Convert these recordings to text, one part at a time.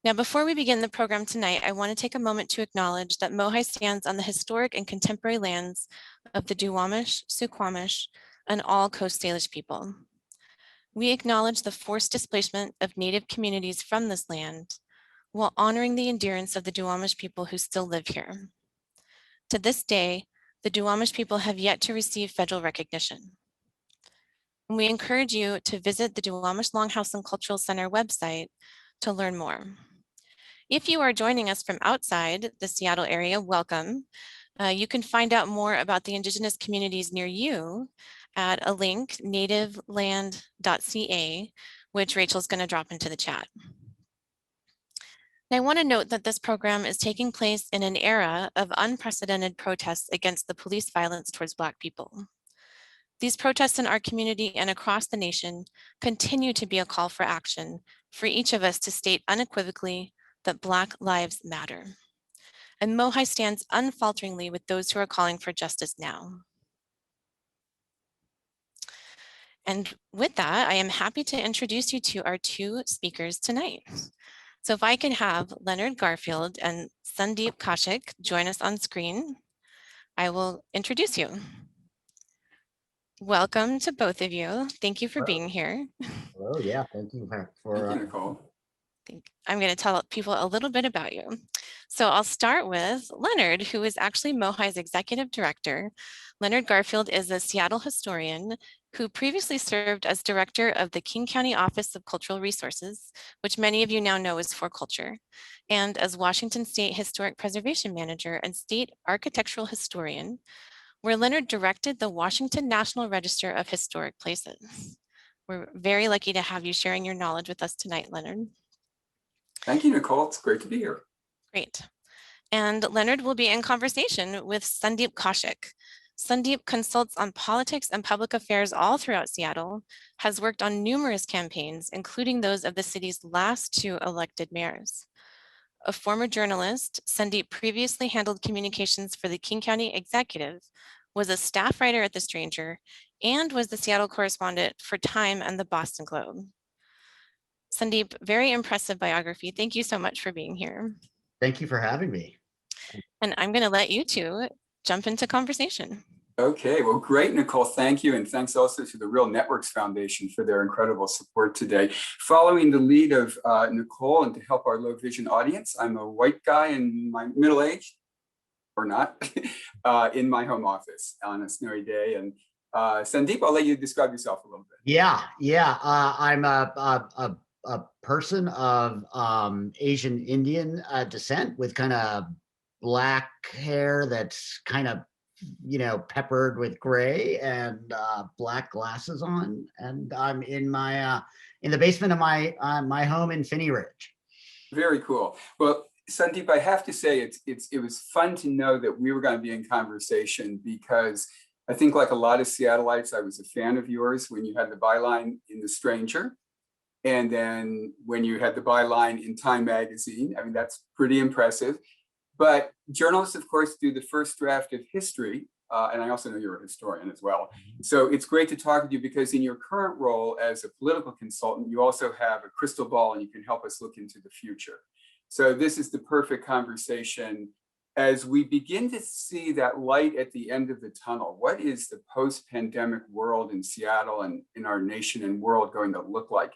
Now, before we begin the program tonight, I want to take a moment to acknowledge that MOHAI stands on the historic and contemporary lands of the Duwamish, Suquamish, and all Coast Salish people. We acknowledge the forced displacement of Native communities from this land while honoring the endurance of the Duwamish people who still live here. To this day, the Duwamish people have yet to receive federal recognition. And we encourage you to visit the Duwamish Longhouse and Cultural Center website to learn more. If you are joining us from outside the Seattle area, welcome. You can find out more about the Indigenous communities near you at a link, nativeland.ca, which Rachel's going to drop into the chat. And I want to note that this program is taking place in an era of unprecedented protests against the police violence towards Black people. These protests in our community and across the nation continue to be a call for action for each of us to state unequivocally that Black lives matter. And MOHAI stands unfalteringly with those who are calling for justice now. And with that, I am happy to introduce you to our two speakers tonight. So if I can have Leonard Garfield and Sandeep Kaushik join us on screen, I will introduce you. Welcome to both of you. Thank you for being here. Hello, yeah, thank you for Thank you, Nicole. I'm going to tell people a little bit about you. So I'll start with Leonard, who is actually MOHAI's executive director. Leonard Garfield is a Seattle historian who previously served as director of the King County Office of Cultural Resources, which many of you now know as For Culture, and as Washington State Historic Preservation Manager and State Architectural Historian, where Leonard directed the Washington National Register of Historic Places. We're very lucky to have you sharing your knowledge with us tonight, Leonard. Thank you, Nicole. It's great to be here. Great. And Leonard will be in conversation with Sandeep Kaushik. Sandeep consults on politics and public affairs all throughout Seattle, has worked on numerous campaigns, including those of the city's last two elected mayors. A former journalist, Sandeep previously handled communications for the King County Executive, was a staff writer at The Stranger, and was the Seattle correspondent for Time and the Boston Globe. Sandeep, very impressive biography. Thank you so much for being here. Thank you for having me. And I'm going to let you two jump into conversation. Okay, well, great, Nicole. Thank you. And thanks also to the RealNetworks Foundation for their incredible support today. Following the lead of Nicole and to help our low vision audience, I'm a white guy in my middle age, or not, in my home office on a snowy day. And Sandeep, I'll let you describe yourself a little bit. Yeah. I'm a person of Asian Indian descent with kind of Black hair that's kind of, peppered with gray, and Black glasses on. And I'm in my in the basement of my home in Phinney Ridge. Very cool. Well, Sandeep, I have to say it was fun to know that we were going to be in conversation, because I think, like a lot of Seattleites, I was a fan of yours when you had the byline in The Stranger. And then when you had the byline in Time magazine. I mean, that's pretty impressive. But journalists, of course, do the first draft of history. And I also know you're a historian as well. So it's great to talk with you, because in your current role as a political consultant, you also have a crystal ball and you can help us look into the future. So this is the perfect conversation as we begin to see that light at the end of the tunnel. What is the post-pandemic world in Seattle and in our nation and world going to look like?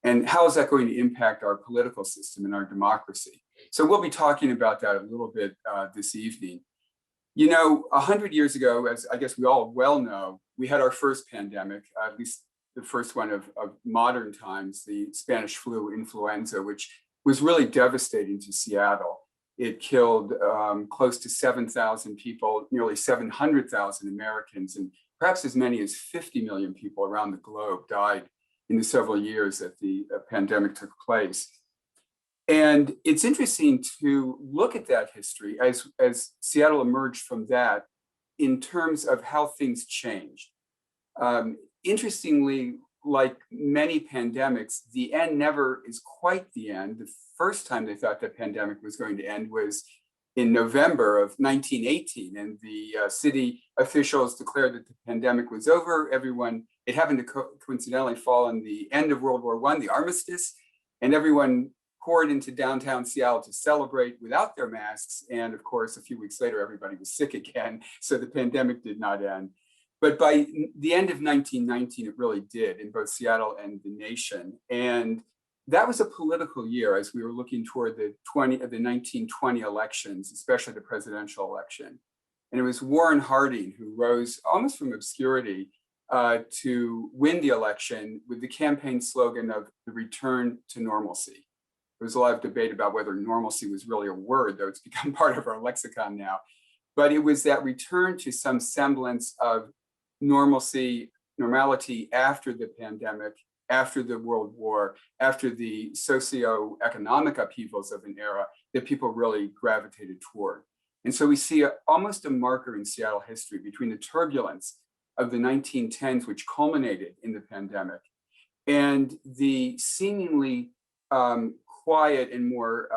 And how is that going to impact our political system and our democracy? So we'll be talking about that a little bit this evening. 100 years ago, as I guess we all well know, we had our first pandemic, at least the first one of modern times, the Spanish flu influenza, which was really devastating to Seattle. It killed close to 7,000 people, nearly 700,000 Americans, and perhaps as many as 50 million people around the globe died in the several years that the pandemic took place. And it's interesting to look at that history as Seattle emerged from that in terms of how things changed. Interestingly, like many pandemics, the end never is quite the end. The first time they thought the pandemic was going to end was in November of 1918, and the city officials declared that the pandemic was over. It happened to coincidentally fall on the end of World War I, the armistice, and everyone poured into downtown Seattle to celebrate without their masks. And of course, a few weeks later, everybody was sick again. So the pandemic did not end. But by the end of 1919, it really did in both Seattle and the nation. And that was a political year as we were looking toward the 1920 elections, especially the presidential election. And it was Warren Harding who rose almost from obscurity to win the election with the campaign slogan of the return to normalcy. There was a lot of debate about whether normalcy was really a word, though it's become part of our lexicon now. But it was that return to some semblance of normality after the pandemic, after the World War, after the socioeconomic upheavals of an era that people really gravitated toward. And so we see almost a marker in Seattle history between the turbulence of the 1910s, which culminated in the pandemic, and the seemingly quiet and more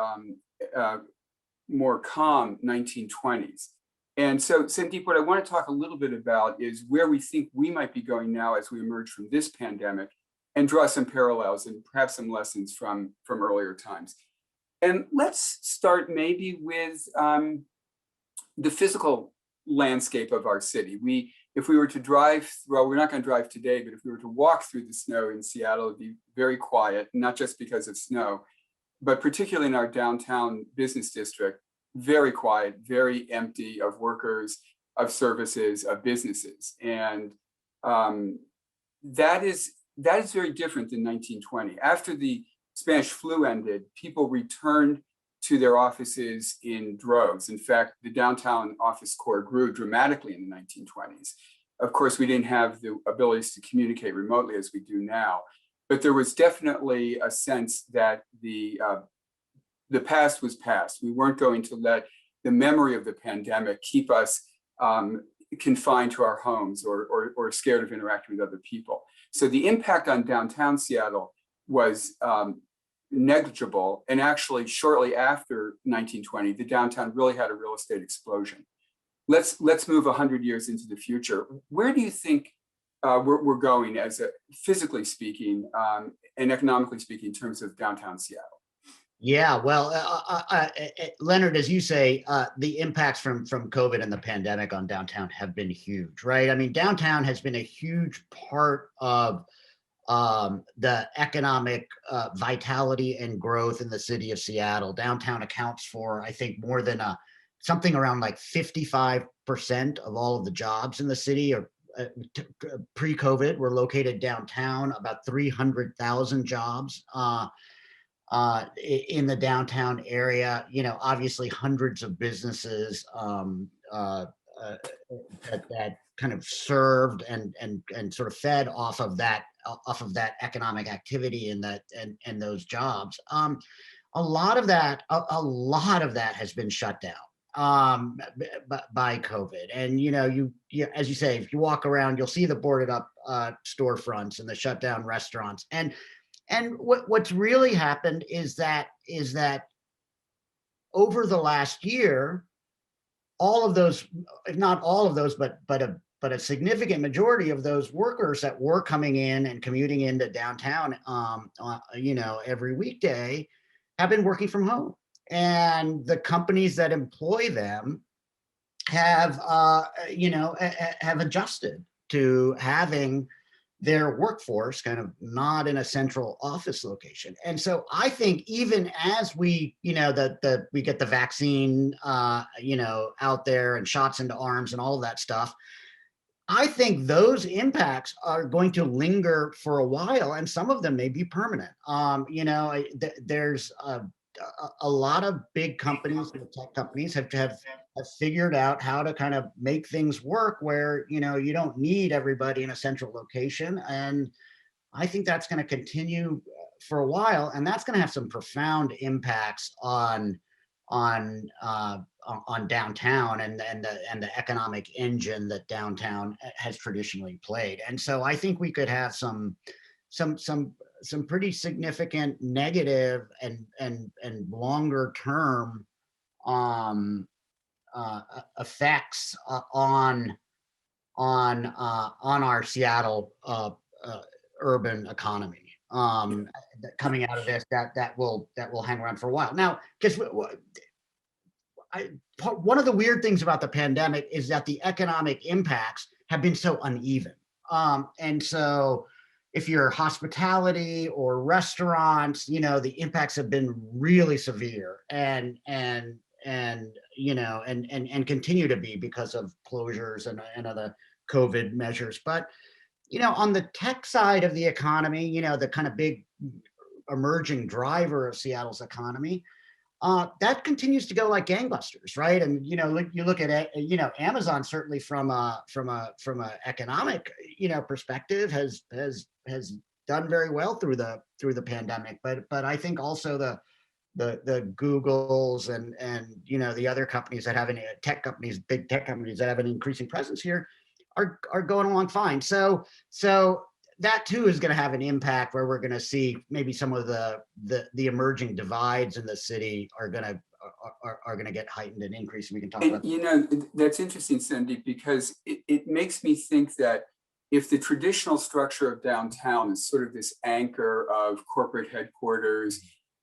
calm 1920s. And so, Sandeep, what I want to talk a little bit about is where we think we might be going now as we emerge from this pandemic, and draw some parallels and perhaps some lessons from earlier times. And let's start maybe with the physical landscape of our city. If we were to drive, well, we're not going to drive today, but if we were to walk through the snow in Seattle, it'd be very quiet, not just because of snow, but particularly in our downtown business district, very quiet, very empty of workers, of services, of businesses. And that is very different than 1920. After the Spanish flu ended, people returned to their offices in droves. In fact, the downtown office core grew dramatically in the 1920s. Of course, we didn't have the abilities to communicate remotely as we do now, but there was definitely a sense that the past was past. We weren't going to let the memory of the pandemic keep us confined to our homes or scared of interacting with other people. So the impact on downtown Seattle was negligible. And actually, shortly after 1920, the downtown really had a real estate explosion. Let's move 100 years into the future. Where do you think we're going, as physically speaking and economically speaking, in terms of downtown Seattle? Yeah, well, Leonard, as you say, the impacts from COVID and the pandemic on downtown have been huge, right? I mean, downtown has been a huge part of the economic vitality and growth in the city of Seattle. Downtown accounts for, I think, more than something around like 55% of all of the jobs in the city are pre-COVID were located downtown. About 300,000 jobs in the downtown area. You know, obviously hundreds of businesses that kind of served and sort of fed off of that economic activity and those jobs. A lot of that has been shut down by COVID. And you know, you as you say, if you walk around, you'll see the boarded up storefronts and the shut down restaurants. And what's really happened is that over the last year, all of those, if not all of those, but a significant majority of those workers that were coming in and commuting into downtown, you know, every weekday, have been working from home, and the companies that employ them have, you know, have adjusted to having their workforce kind of not in a central office location. And so I think even as we, you know, we get the vaccine, you know, out there and shots into arms and all of that stuff, I think those impacts are going to linger for a while, and some of them may be permanent. You know, there's a lot of big companies, tech companies, have figured out how to kind of make things work where, you know, you don't need everybody in a central location. And I think that's going to continue for a while, and that's going to have some profound impacts on downtown and the economic engine that downtown has traditionally played. And so I think we could have some pretty significant negative and longer term effects on our Seattle urban economy. coming out of this that will hang around for a while. Now, just one of the weird things about the pandemic is that the economic impacts have been so uneven. And so if you're hospitality or restaurants, the impacts have been really severe and continue to be because of closures and other COVID measures. But, on the tech side of the economy, the kind of big emerging driver of Seattle's economy, that continues to go like gangbusters, right? And you look at it, Amazon certainly from a economic perspective has done very well through the pandemic, but I think also the Googles and the other companies that have big tech companies that have an increasing presence here are going along fine. So that too is going to have an impact where we're going to see maybe some of the emerging divides in the city are going to get heightened and increased. We can talk about that. That's interesting, Sandeep, because it makes me think that if the traditional structure of downtown is sort of this anchor of corporate headquarters,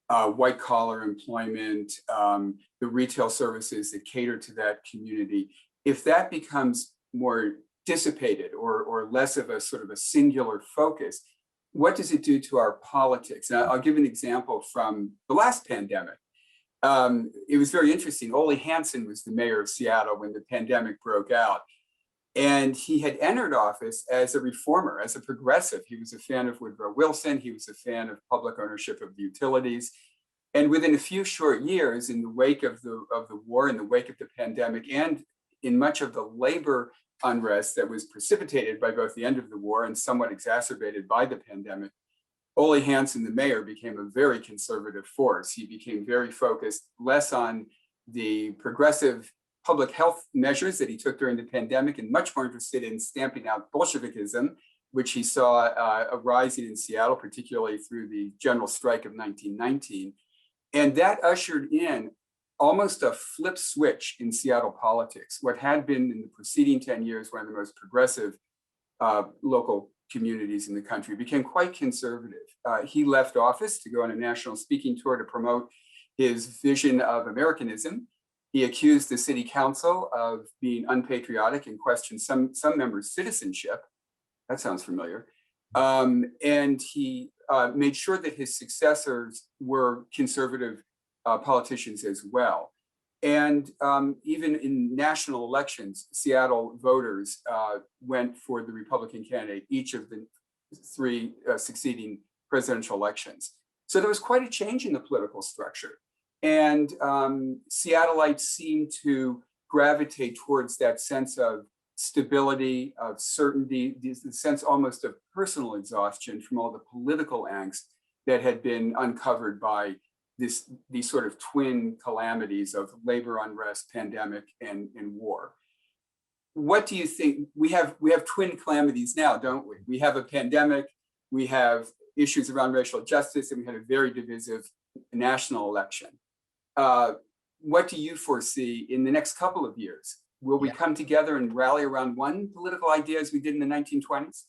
white collar employment, the retail services that cater to that community, if that becomes more dissipated or less of a sort of a singular focus, what does it do to our politics? And I'll give an example from the last pandemic. It was very interesting. Ole Hansen was the mayor of Seattle when the pandemic broke out. And he had entered office as a reformer, as a progressive. He was a fan of Woodrow Wilson. He was a fan of public ownership of the utilities. And within a few short years, in the wake of the war, in the wake of the pandemic, and in much of the labor unrest that was precipitated by both the end of the war and somewhat exacerbated by the pandemic, Ole Hansen, the mayor, became a very conservative force. He became very focused less on the progressive public health measures that he took during the pandemic and much more interested in stamping out Bolshevikism, which he saw arising in Seattle, particularly through the general strike of 1919. And that ushered in almost a flip switch in Seattle politics. What had been in the preceding 10 years one of the most progressive local communities in the country became quite conservative. He left office to go on a national speaking tour to promote his vision of Americanism. He accused the city council of being unpatriotic and questioned some members' citizenship. That sounds familiar. And he made sure that his successors were conservative politicians as well. And even in national elections, Seattle voters went for the Republican candidate each of the three succeeding presidential elections. So there was quite a change in the political structure. And Seattleites seem to gravitate towards that sense of stability, of certainty, the sense almost of personal exhaustion from all the political angst that had been uncovered by these sort of twin calamities of labor unrest, pandemic, and war. What do you think? We have twin calamities now, don't we? We have a pandemic, we have issues around racial justice, and we had a very divisive national election. What do you foresee in the next couple of years? Will we come together and rally around one political idea as we did in the 1920s?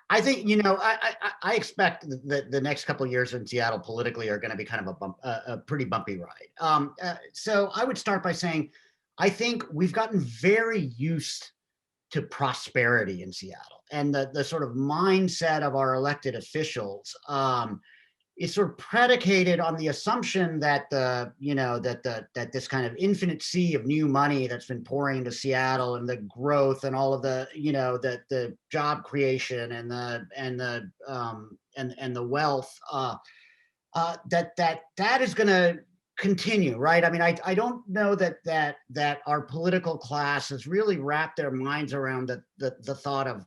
I think, I expect that the next couple of years in Seattle politically are going to be kind of a pretty bumpy ride. So I would start by saying, I think we've gotten very used to prosperity in Seattle, and the sort of mindset of our elected officials is sort of predicated on the assumption that that this kind of infinite sea of new money that's been pouring into Seattle and the growth and all of the the job creation and the wealth that is going to continue, right? I mean, I don't know that our political class has really wrapped their minds around the thought of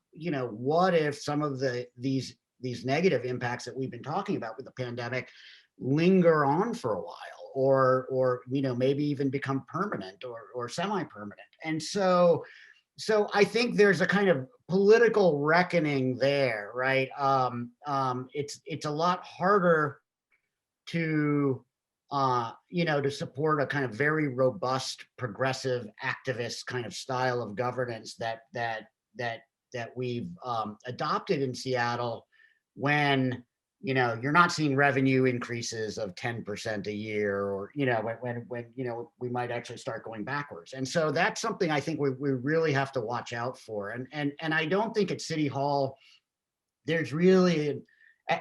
what if some of these negative impacts that we've been talking about with the pandemic linger on for a while, or maybe even become permanent or semi-permanent. And so I think there's a kind of political reckoning there, right? It's a lot harder to to support a kind of very robust, progressive, activist kind of style of governance that we've adopted in Seattle when you're not seeing revenue increases of 10% a year, or, when we might actually start going backwards. And so that's something I think we really have to watch out for. And I don't think at City Hall, there's really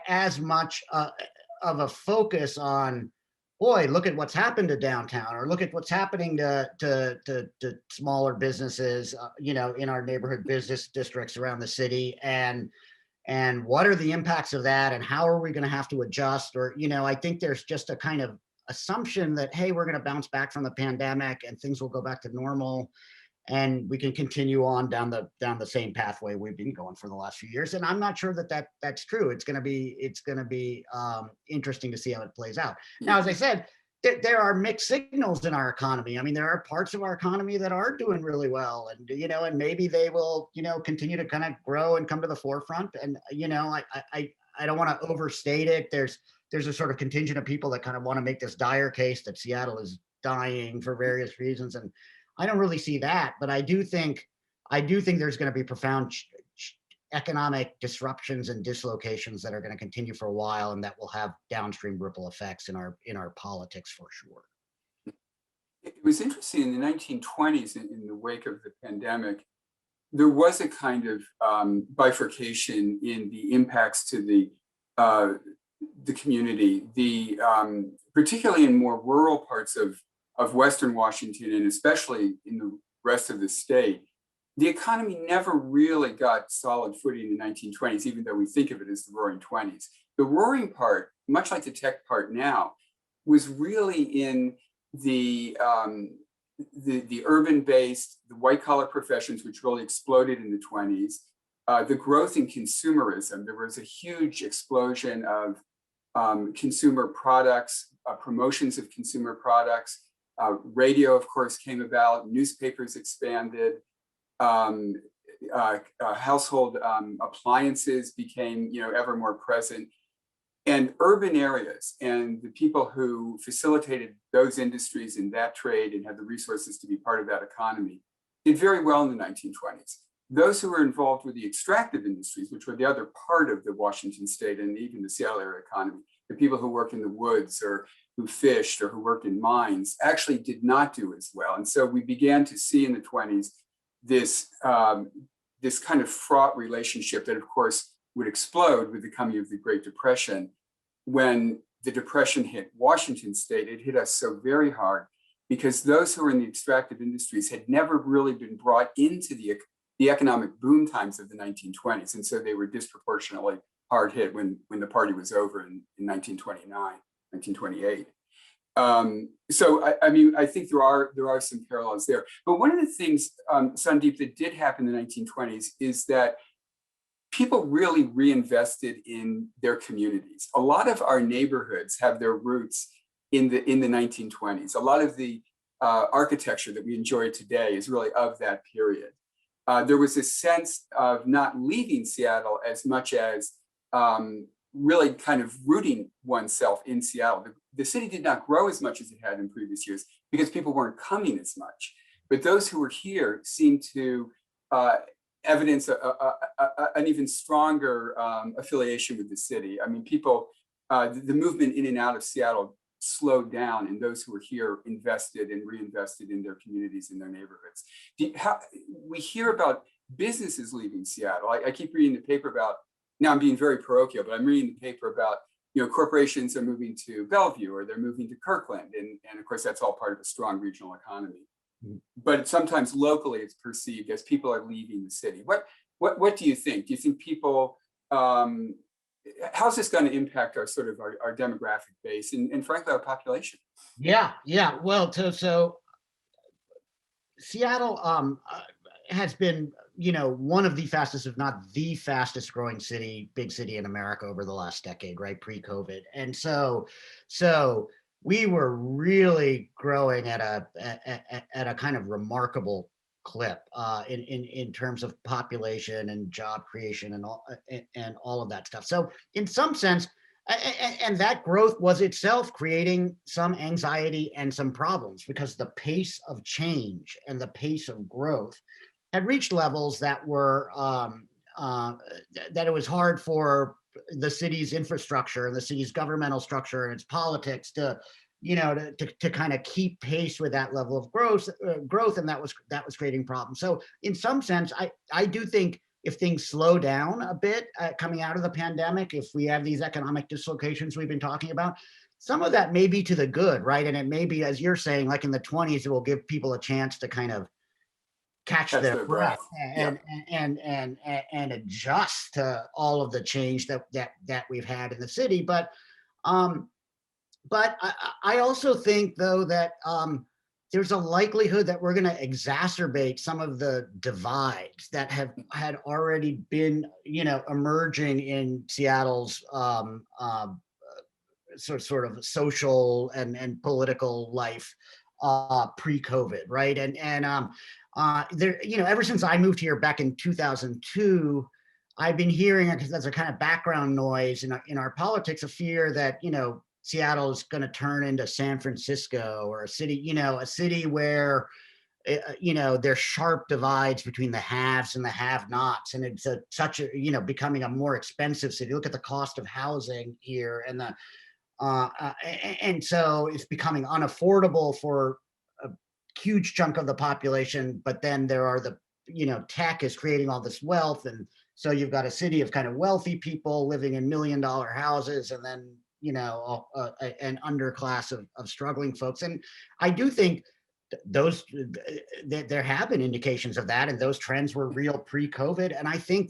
as much of a focus on, boy, look at what's happened to downtown, or look at what's happening to smaller businesses, in our neighborhood business districts around the city. And what are the impacts of that, and how are we going to have to adjust? Or, I think there's just a kind of assumption that, hey, we're going to bounce back from the pandemic and things will go back to normal, and we can continue on down the same pathway we've been going for the last few years. And I'm not sure that's true. It's going to be interesting to see how it plays out. Now, as I said, there are mixed signals in our economy. I mean, there are parts of our economy that are doing really well, and and maybe they will continue to kind of grow and come to the forefront. And I don't want to overstate it. There's a sort of contingent of people that kind of want to make this dire case that Seattle is dying for various reasons, and I don't really see that. But I do think there's going to be profound economic disruptions and dislocations that are going to continue for a while, and that will have downstream ripple effects in our politics for sure. It was interesting in the 1920s, in the wake of the pandemic, there was a kind of bifurcation in the impacts to the community, particularly in more rural parts of Western Washington, and especially in the rest of the state. The economy never really got solid footing in the 1920s, even though we think of it as the Roaring 20s. The roaring part, much like the tech part now, was really in the urban-based, the white-collar professions, which really exploded in the 20s. The growth in consumerism. There was a huge explosion of consumer products, promotions of consumer products. Radio, of course, came about. Newspapers expanded. Household appliances became, ever more present. And urban areas and the people who facilitated those industries in that trade and had the resources to be part of that economy did very well in the 1920s. Those who were involved with the extractive industries, which were the other part of the Washington state and even the Seattle area economy, the people who worked in the woods or who fished or who worked in mines, actually did not do as well. And so we began to see in the 20s this kind of fraught relationship that, of course, would explode with the coming of the Great Depression. When the Depression hit Washington state, it hit us so very hard because those who were in the extractive industries had never really been brought into the economic boom times of the 1920s. And so they were disproportionately hard hit when the party was over in 1929, 1928. So I think there are some parallels there. But one of the things, Sandeep, that did happen in the 1920s is that people really reinvested in their communities. A lot of our neighborhoods have their roots in the 1920s. A lot of the architecture that we enjoy today is really of that period. There was a sense of not leaving Seattle as much as really kind of rooting oneself in Seattle. The city did not grow as much as it had in previous years because people weren't coming as much. But those who were here seemed to evidence an even stronger affiliation with the city. I mean, people, the movement in and out of Seattle slowed down, and those who were here invested and reinvested in their communities and their neighborhoods. We hear about businesses leaving Seattle. I keep reading the paper about, now I'm being very parochial, but I'm reading the paper about, corporations are moving to Bellevue or they're moving to Kirkland. And of course, that's all part of a strong regional economy. But sometimes locally it's perceived as people are leaving the city. What do you think? Do you think people, how's this going to impact our sort of our demographic base and frankly, our population? Yeah. Well, so Seattle has been, one of the fastest, if not the fastest growing big city in America over the last decade, right? Pre-COVID. And so we were really growing at a kind of remarkable clip in terms of population and job creation and all of that stuff. So in some sense, and that growth was itself creating some anxiety and some problems because the pace of change and the pace of growth had reached levels that were that it was hard for the city's infrastructure and the city's governmental structure and its politics to, to kind of keep pace with that level of growth, and that was creating problems. So in some sense, I do think if things slow down a bit coming out of the pandemic, if we have these economic dislocations we've been talking about, some of that may be to the good, right? And it may be, as you're saying, like in the 20s, it will give people a chance to kind of catch their breath and adjust to all of the change that we've had in the city. But I also think, though, that there's a likelihood that we're going to exacerbate some of the divides that had already been, emerging in Seattle's sort of social and political life pre-COVID, right? And there, ever since I moved here back in 2002, I've been hearing, because that's a kind of background noise in our politics, a fear that, Seattle is going to turn into San Francisco, or a city where, there's sharp divides between the haves and the have-nots, and it's becoming a more expensive city. Look at the cost of housing here, and and so it's becoming unaffordable for a huge chunk of the population. But then there are tech is creating all this wealth, and so you've got a city of kind of wealthy people living in $1 million houses, and then an underclass of struggling folks. And I do think there have been indications of that, and those trends were real pre-COVID. And I think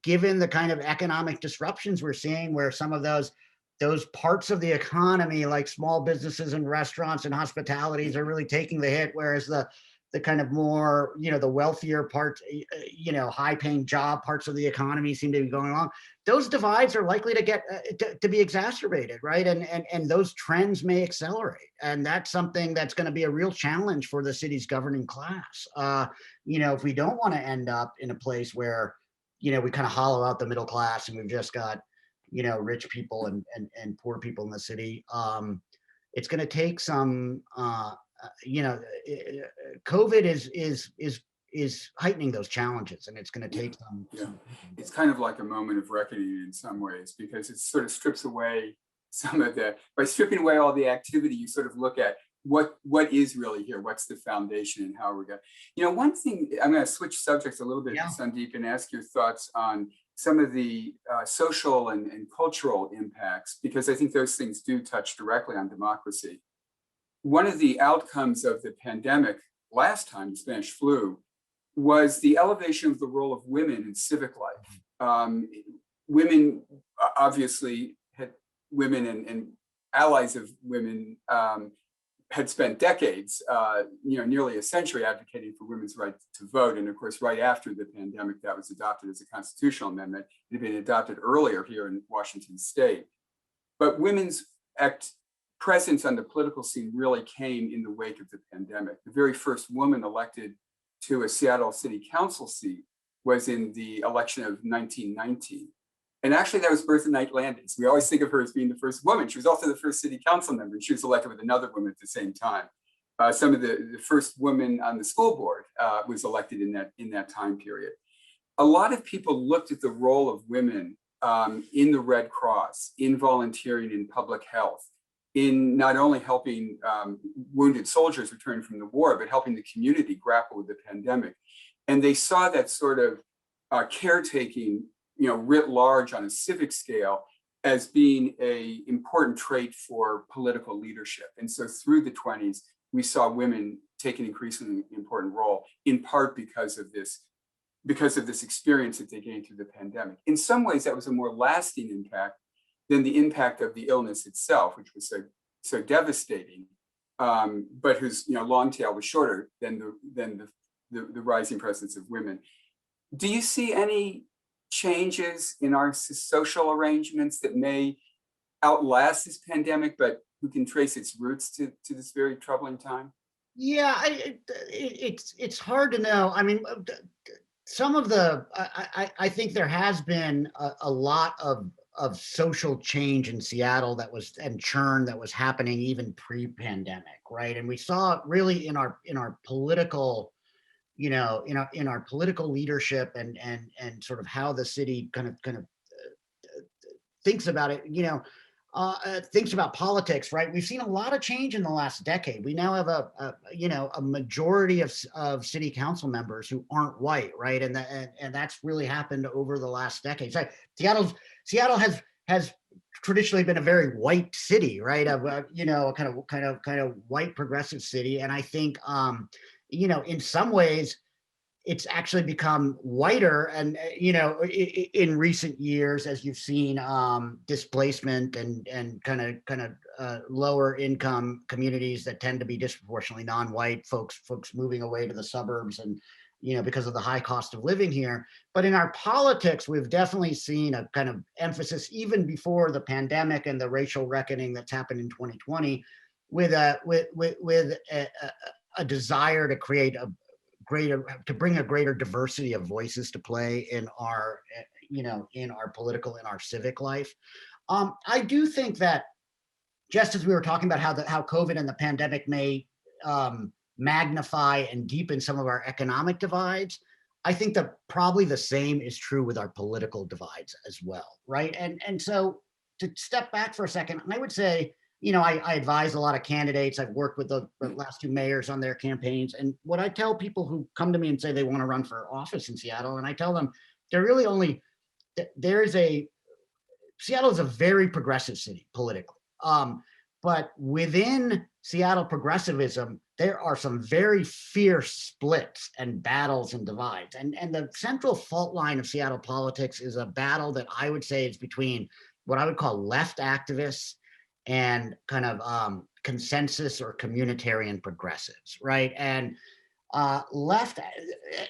given the kind of economic disruptions we're seeing, where some of those parts of the economy, like small businesses and restaurants and hospitalities, are really taking the hit, whereas the kind of more, the wealthier parts, high-paying job parts of the economy seem to be going along. Those divides are likely to get to be exacerbated, right? And those trends may accelerate, and that's something that's going to be a real challenge for the city's governing class. If we don't want to end up in a place where, we kind of hollow out the middle class and we've just got, rich people and poor people in the city, it's going to take some. COVID is heightening those challenges, and it's going to take some. Yeah, it's kind of like a moment of reckoning in some ways, because it sort of strips away some of by stripping away all the activity. You sort of look at what is really here, what's the foundation, and how we're going. One thing, I'm going to switch subjects a little bit, Sandeep, and ask your thoughts on some of the social and cultural impacts, because I think those things do touch directly on democracy. One of the outcomes of the pandemic last time, the Spanish flu, was the elevation of the role of women in civic life. Women, obviously, women and allies of women had spent decades, nearly a century, advocating for women's right to vote. And of course, right after the pandemic, that was adopted as a constitutional amendment. It had been adopted earlier here in Washington State. But women's presence on the political scene really came in the wake of the pandemic. The very first woman elected to a Seattle City Council seat was in the election of 1919. And actually, that was Bertha Knight Landis. We always think of her as being the first woman. She was also the first city council member. She was elected with another woman at the same time. Some of the first women on the school board was elected in that time period. A lot of people looked at the role of women in the Red Cross, in volunteering in public health, in not only helping wounded soldiers return from the war, but helping the community grapple with the pandemic. And they saw that sort of caretaking, writ large on a civic scale, as being an important trait for political leadership. And so through the 20s, we saw women take an increasingly important role, in part because of this experience that they gained through the pandemic. In some ways, that was a more lasting impact than the impact of the illness itself, which was so devastating, but whose long tail was shorter than the rising presence of women. Do you see any changes in our social arrangements that may outlast this pandemic, but who can trace its roots to this very troubling time? Yeah, it's hard to know. I mean, some of I think there has been a lot of social change in Seattle and churn that was happening even pre-pandemic, right? And we saw it really in our political, in our political leadership and sort of how the city kind of thinks about it, thinks about politics, right? We've seen a lot of change in the last decade. We now have a majority of city council members who aren't white, right? And that's really happened over the last decade. So Seattle has traditionally been a very white city, right? A kind of white progressive city. And I think, in some ways, it's actually become whiter, and in recent years, as you've seen displacement and kind of lower income communities that tend to be disproportionately non-white folks moving away to the suburbs, and because of the high cost of living here. But in our politics, we've definitely seen a kind of emphasis, even before the pandemic and the racial reckoning that's happened in 2020, with a desire to create to bring a greater diversity of voices to play in our political, in our civic life. I do think that, just as we were talking about how COVID and the pandemic may magnify and deepen some of our economic divides, I think that probably the same is true with our political divides as well, right? And so, to step back for a second, I would say, I advise a lot of candidates. I've worked with the last two mayors on their campaigns. And what I tell people who come to me and say they want to run for office in Seattle, and I tell them Seattle is a very progressive city politically. But within Seattle progressivism, there are some very fierce splits and battles and divides. And the central fault line of Seattle politics is a battle that I would say is between what I would call left activists and kind of consensus or communitarian progressives, right? And left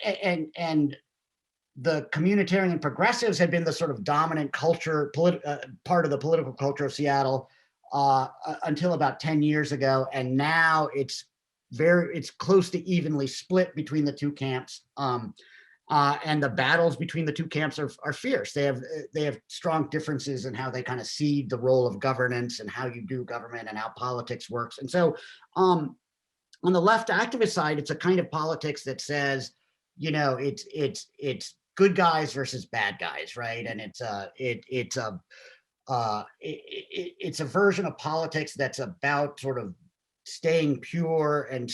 and the communitarian progressives had been the sort of dominant culture, part of the political culture of Seattle until about 10 years ago, and now it's close to evenly split between the two camps. And the battles between the two camps are fierce. They have strong differences in how they kind of see the role of governance and how you do government and how politics works. And so on the left activist side, it's a kind of politics that says, it's good guys versus bad guys, right? And it's a version of politics that's about sort of staying pure and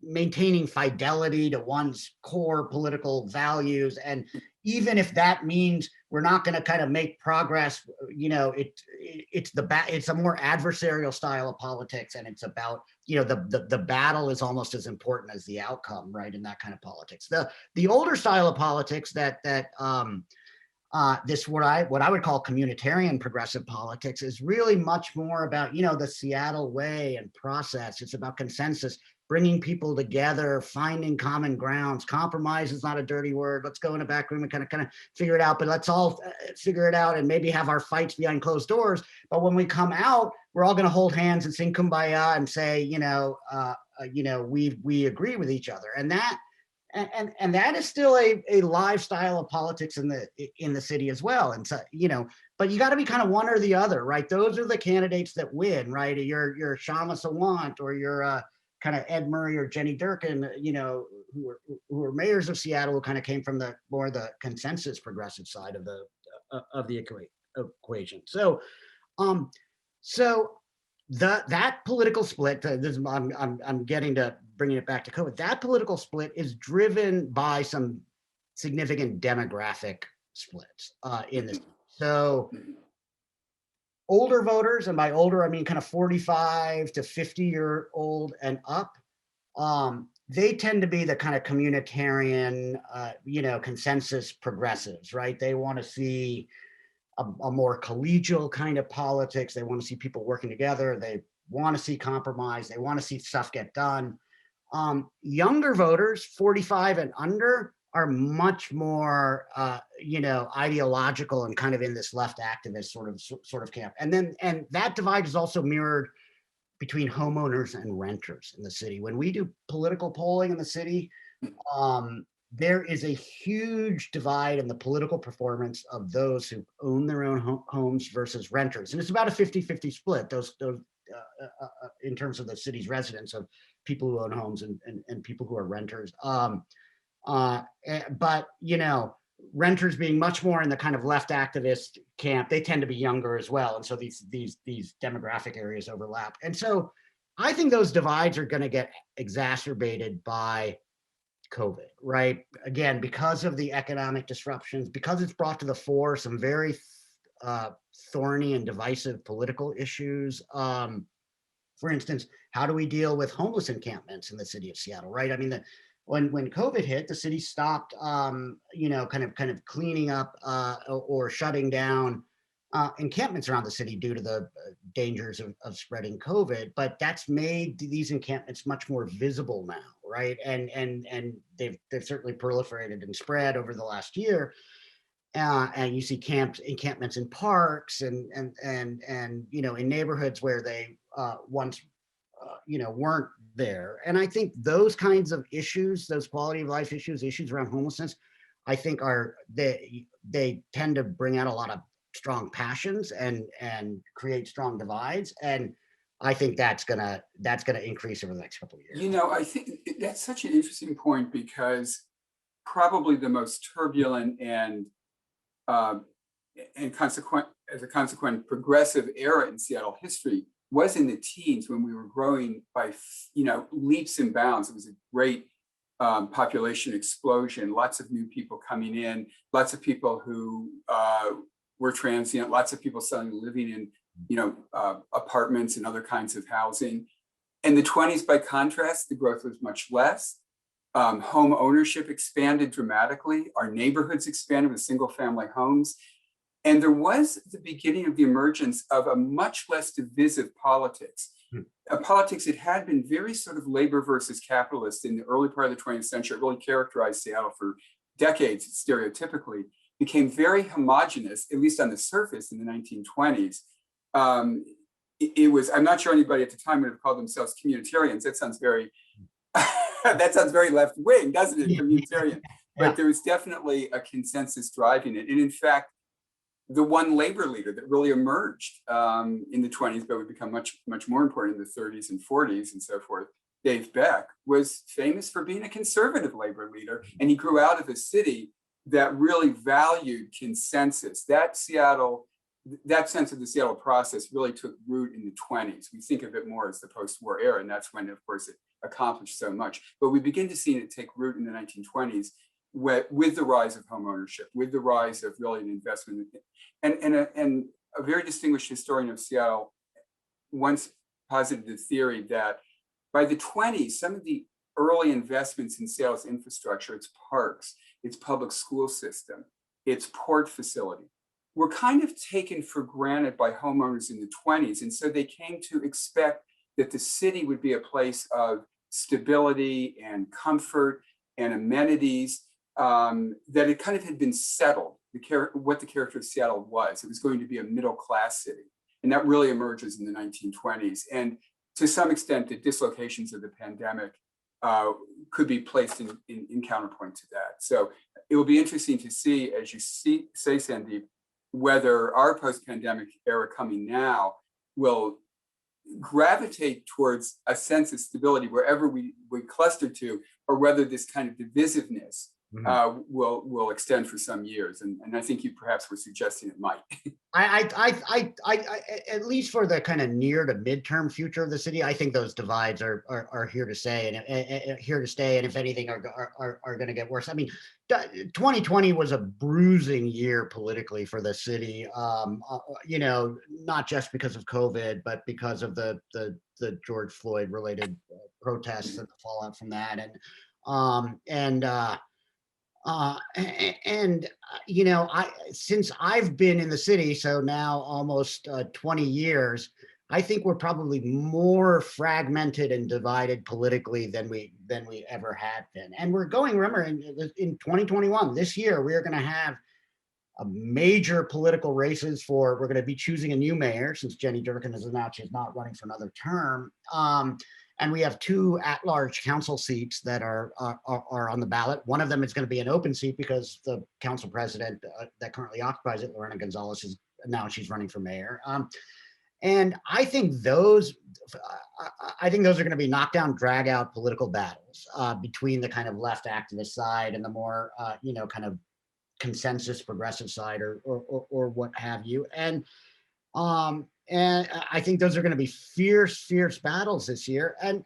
maintaining fidelity to one's core political values. And even if that means we're not going to kind of make progress, it's a more adversarial style of politics. And it's about, the battle is almost as important as the outcome, right? In that kind of politics. The older style of politics that what I would call communitarian progressive politics is really much more about, the Seattle way and process. It's about consensus, bringing people together, finding common grounds. Compromise is not a dirty word. Let's go in a back room and kind of figure it out, but let's all figure it out and maybe have our fights behind closed doors. But when we come out, we're all going to hold hands and sing Kumbaya and say, we agree with each other. And that is still a live style of politics in the city as well. And so, but you got to be kind of one or the other, right? Those are the candidates that win, right? You're Shama Sawant, or you're kind of Ed Murray or Jenny Durkin, who are mayors of Seattle, who kind of came from the consensus progressive side of the equation. So, that political split, I'm getting to bringing it back to COVID. That political split is driven by some significant demographic splits in this. So older voters, and by older I mean kind of 45 to 50-year-old and up, they tend to be the kind of communitarian, consensus progressives, right? They want to see a more collegial kind of politics. They want to see people working together. They want to see compromise. They want to see stuff get done. Younger voters, 45 and under, are much more, ideological and kind of in this left activist sort of camp. And that divide is also mirrored between homeowners and renters in the city. When we do political polling in the city, there is a huge divide in the political performance of those who own their own homes versus renters. And it's about a 50-50 split, those in terms of the city's residents, of people who own homes and people who are renters. But, renters being much more in the kind of left activist camp, they tend to be younger as well. And so these demographic areas overlap. And so I think those divides are going to get exacerbated by COVID, right? Again, because of the economic disruptions, because it's brought to the fore some very thorny and divisive political issues. For instance, how do we deal with homeless encampments in the city of Seattle, right? I mean, when COVID hit, the city stopped, kind of cleaning up or shutting down encampments around the city due to the dangers of spreading COVID. But that's made these encampments much more visible now, right? And they've certainly proliferated and spread over the last year. And you see encampments in parks and in neighborhoods where they once weren't there. And I think those kinds of issues, those quality of life issues around homelessness, I think they tend to bring out a lot of strong passions and create strong divides. And I think that's gonna increase over the next couple of years. I think that's such an interesting point, because probably the most turbulent and as a consequent progressive era in Seattle history was in the teens, when we were growing by leaps and bounds. It was a great population explosion, lots of new people coming in, lots of people who were transient, lots of people suddenly living in apartments and other kinds of housing. In the 20s, by contrast, the growth was much less. Home ownership expanded dramatically. Our neighborhoods expanded with single family homes. And there was the beginning of the emergence of a much less divisive politics. A politics that had been very sort of labor versus capitalist in the early part of the 20th century. It really characterized Seattle for decades, stereotypically, became very homogenous, at least on the surface, in the 1920s. It was, I'm not sure anybody at the time would have called themselves communitarians. That sounds very that sounds very left wing, doesn't it? Communitarian. But there was definitely a consensus driving it. And in fact, the one labor leader that really emerged in the 20s, but would become much more important in the 30s and 40s and so forth, Dave Beck, was famous for being a conservative labor leader. And he grew out of a city that really valued consensus. That sense of the Seattle process really took root in the 20s. We think of it more as the post-war era, and that's when, of course, it accomplished so much. But we begin to see it take root in the 1920s with the rise of home ownership, with the rise of really an investment. And a very distinguished historian of Seattle once posited the theory that by the 20s, some of the early investments in Seattle's infrastructure, its parks, its public school system, its port facility, were kind of taken for granted by homeowners in the 20s. And so they came to expect that the city would be a place of stability and comfort and amenities, that it kind of had been settled, what the character of Seattle was. It was going to be a middle class city. And that really emerges in the 1920s. And to some extent, the dislocations of the pandemic could be placed in counterpoint to that. So it will be interesting to see, as you say, Sandeep, whether our post-pandemic era coming now will gravitate towards a sense of stability wherever we cluster to, or whether this kind of divisiveness will extend for some years. And I think you perhaps were suggesting it might. I at least for the kind of near to midterm future of the city, I think those divides are here to stay, and if anything are going to get worse. I mean, 2020 was a bruising year politically for the city, not just because of COVID, but because of the George Floyd related protests and the fallout from that. Since I've been in the city, so now almost 20 years, I think we're probably more fragmented and divided politically than we ever had been. And we're going, remember, in 2021, this year, we are going to have a major political races we're going to be choosing a new mayor, since Jenny Durkin has announced she's not running for another term. And we have 2 at-large council seats that are on the ballot. One of them is going to be an open seat because the council president that currently occupies it, Lorena Gonzalez, is announced she's running for mayor. And I think those are going to be knockdown, drag-out political battles between the kind of left activist side and the more, kind of consensus progressive side or what have you. And I think those are going to be fierce battles this year. And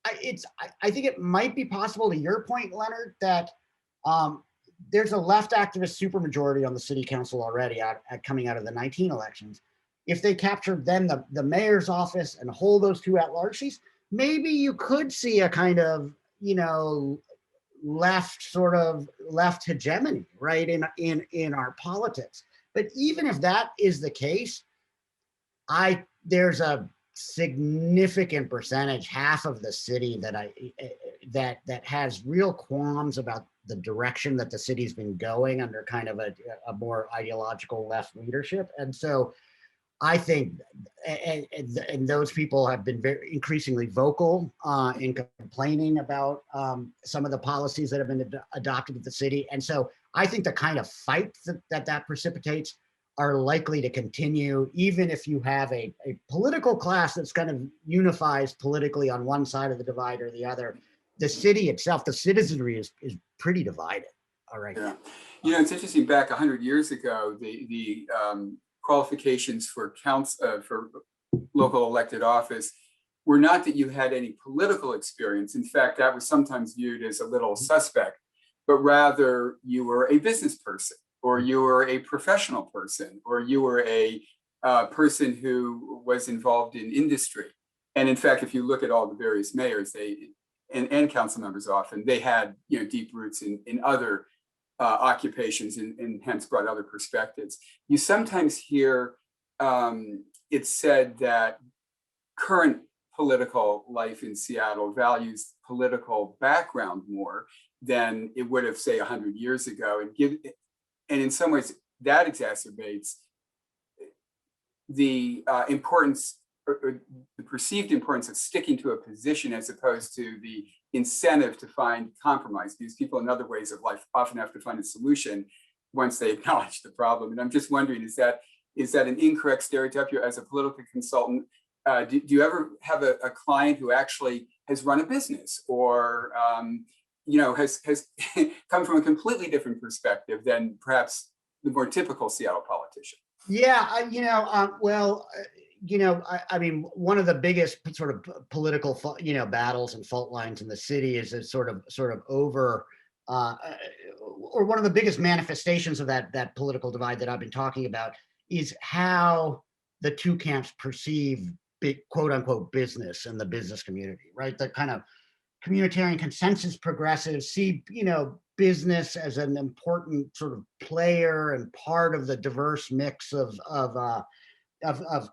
I think it might be possible, to your point, Leonard, that there's a left activist supermajority on the city council already coming out of the 19 elections. If they capture then the mayor's office and hold those two at-large seats, maybe you could see a kind of, left hegemony, right, in our politics. But even if that is the case, there's a significant percentage, half of the city, that has real qualms about the direction that the city's been going under kind of a more ideological left leadership. And so I think, and those people have been very increasingly vocal in complaining about some of the policies that have been adopted at the city. And so I think the kind of fight that precipitates are likely to continue, even if you have a political class that's kind of unifies politically on one side of the divide or the other. The city itself, the citizenry is pretty divided. All right. Yeah. It's interesting, back 100 years ago, the qualifications for for local elected office were not that you had any political experience. In fact, that was sometimes viewed as a little suspect, but rather you were a business person, or you were a professional person, or you were a person who was involved in industry. And in fact, if you look at all the various mayors, and council members, often they had deep roots in other occupations, and hence brought other perspectives. You sometimes hear it said that current political life in Seattle values political background more than it would have, say, 100 years ago, and in some ways that exacerbates the importance, or the perceived importance, of sticking to a position as opposed to the incentive to find compromise, because people in other ways of life often have to find a solution once they acknowledge the problem. And I'm just wondering, is that an incorrect stereotype? You, as a political consultant, do you ever have a client who actually has run a business, or has come from a completely different perspective than perhaps the more typical Seattle politician? Yeah, I mean, one of the biggest sort of political, battles and fault lines in the city is a sort of over, or one of the biggest manifestations of that political divide that I've been talking about is how the two camps perceive big, quote unquote, business and the business community, right? The kind of communitarian consensus progressives see, business as an important sort of player and part of the diverse mix of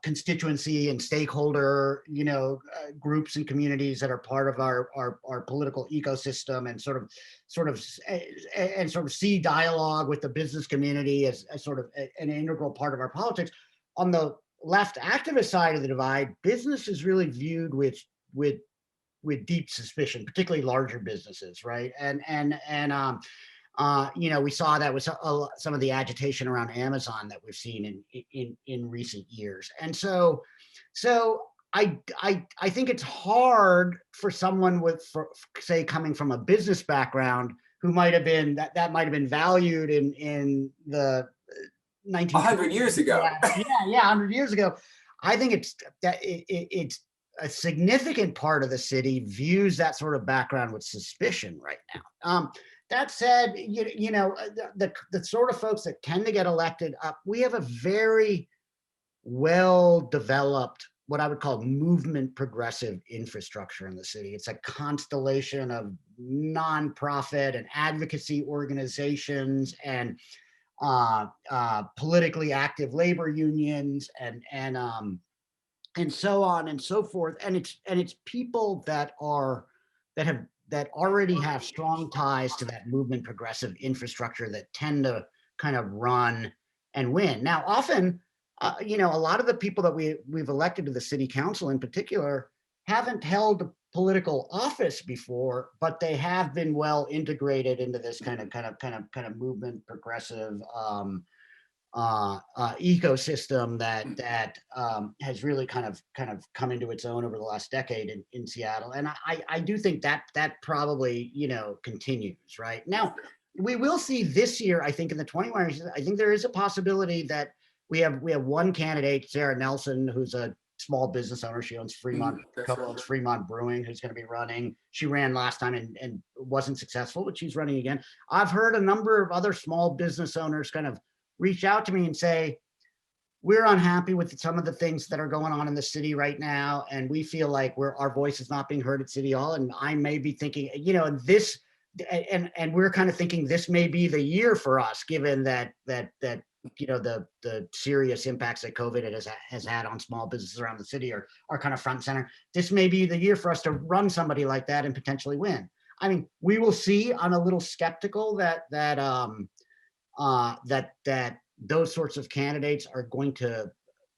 constituency and stakeholder, groups and communities that are part of our political ecosystem, and sort of see dialogue with the business community as sort of an integral part of our politics. On the left activist side of the divide, business is really viewed with deep suspicion, particularly larger businesses, right? We saw that with some of the agitation around Amazon that we've seen in recent years. And so I think it's hard for someone say, coming from a business background, who might have been that might have been valued in the 100 years ago. Yeah, 100 years ago. I think it's a significant part of the city views that sort of background with suspicion right now. That said, the sort of folks that tend to get elected up, we have a very well-developed, what I would call movement progressive infrastructure in the city. It's a constellation of nonprofit and advocacy organizations and politically active labor unions and so on and so forth. And it's people that already have strong ties to that movement progressive infrastructure that tend to kind of run and win. Now, often, a lot of the people that we've elected to the city council in particular haven't held a political office before, but they have been well integrated into this kind of movement progressive ecosystem that has really kind of come into its own over the last decade in Seattle. And I do think that probably, continues right now. we will see this year, I think in the 21 races, I think there is a possibility that we have one candidate, Sarah Nelson, who's a small business owner. She owns Fremont, co-owns Fremont Brewing, who's going to be running. She ran last time and wasn't successful, but she's running again. I've heard a number of other small business owners kind of reach out to me and say, we're unhappy with some of the things that are going on in the city right now, and we feel like our voice is not being heard at City Hall. And I may be thinking, this, and we're kind of thinking this may be the year for us, given that the serious impacts that COVID has had on small businesses around the city are kind of front and center. This may be the year for us to run somebody like that and potentially win. I mean, we will see. I'm a little skeptical that those sorts of candidates are going to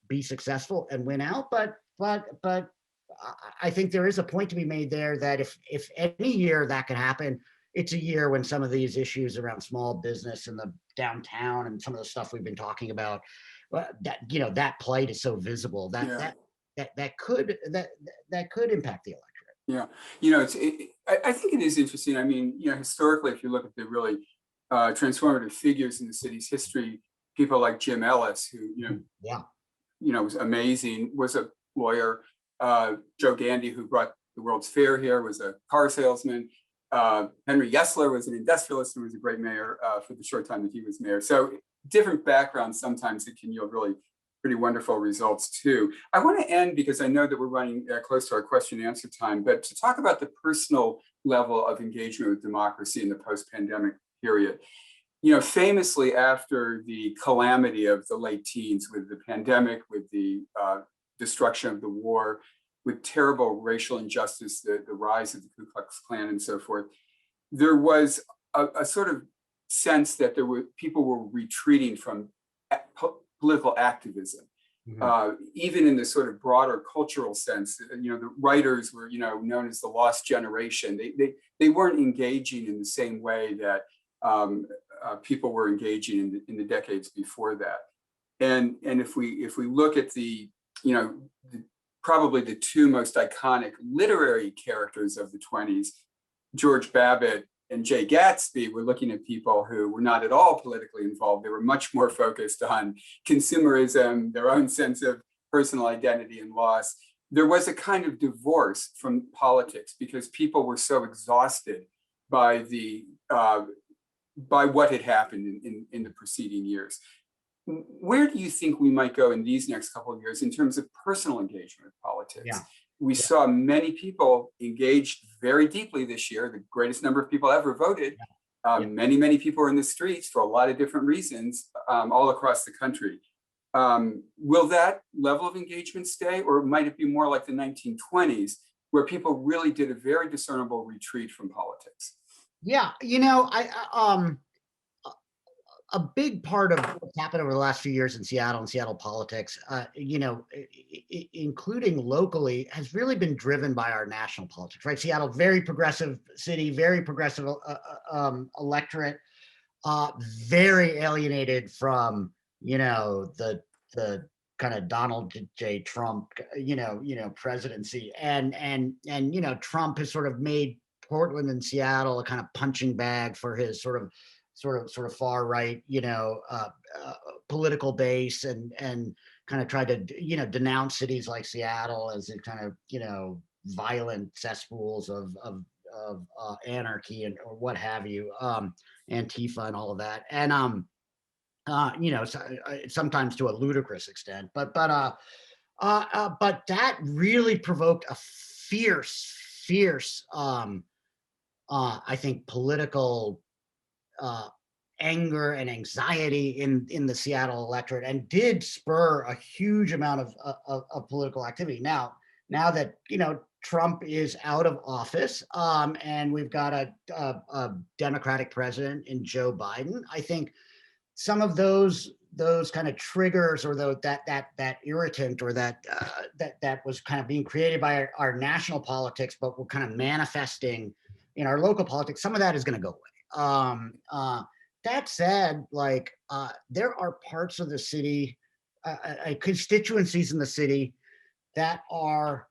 be successful and win out, but I think there is a point to be made there that if any year that could happen, it's a year when some of these issues around small business and the downtown and some of the stuff we've been talking about, that plight is so visible that could impact the electorate. Yeah, I think it is interesting. I mean, historically, if you look at the really transformative figures in the city's history, people like Jim Ellis, who was amazing, was a lawyer. Joe Gandy, who brought the World's Fair here, was a car salesman. Henry Yesler was an industrialist and was a great mayor for the short time that he was mayor. So different backgrounds, sometimes it can yield really pretty wonderful results too. I want to end, because I know that we're running close to our question and answer time, but to talk about the personal level of engagement with democracy in the post-pandemic period. Famously after the calamity of the late teens with the pandemic, with the destruction of the war, with terrible racial injustice, the rise of the Ku Klux Klan and so forth, there was a sort of sense that people were retreating from political activism. Even in the sort of broader cultural sense, the writers were, known as the lost generation. They weren't engaging in the same way that people were engaging in the decades before that. And if we look at probably the two most iconic literary characters of the 20s, George Babbitt and Jay Gatsby, we're looking at people who were not at all politically involved. They were much more focused on consumerism, their own sense of personal identity and loss. There was a kind of divorce from politics because people were so exhausted by what had happened in the preceding years. Where do you think we might go in these next couple of years in terms of personal engagement with politics? We saw many people engaged very deeply this year, the greatest number of people ever voted. Many, many people are in the streets for a lot of different reasons all across the country. Will that level of engagement stay, or might it be more like the 1920s, where people really did a very discernible retreat from politics? Yeah, a big part of what's happened over the last few years in Seattle and Seattle politics, including locally, has really been driven by our national politics, right? Seattle, very progressive city, very progressive electorate, very alienated from, the kind of Donald J. Trump, presidency, and Trump has sort of made Portland and Seattle a kind of punching bag for his sort of far right, political base, and kind of tried to, denounce cities like Seattle as a kind of, violent cesspools of anarchy or what have you, Antifa and all of that, and sometimes to a ludicrous extent, but that really provoked a fierce, I think, political anger and anxiety in the Seattle electorate, and did spur a huge amount of political activity. Now that Trump is out of office, and we've got a Democratic president in Joe Biden, I think some of those kind of triggers, or that irritant, or that was kind of being created by our national politics, but were kind of manifesting in our local politics, some of that is going to go away. That said, there are parts of the city, constituencies in the city that are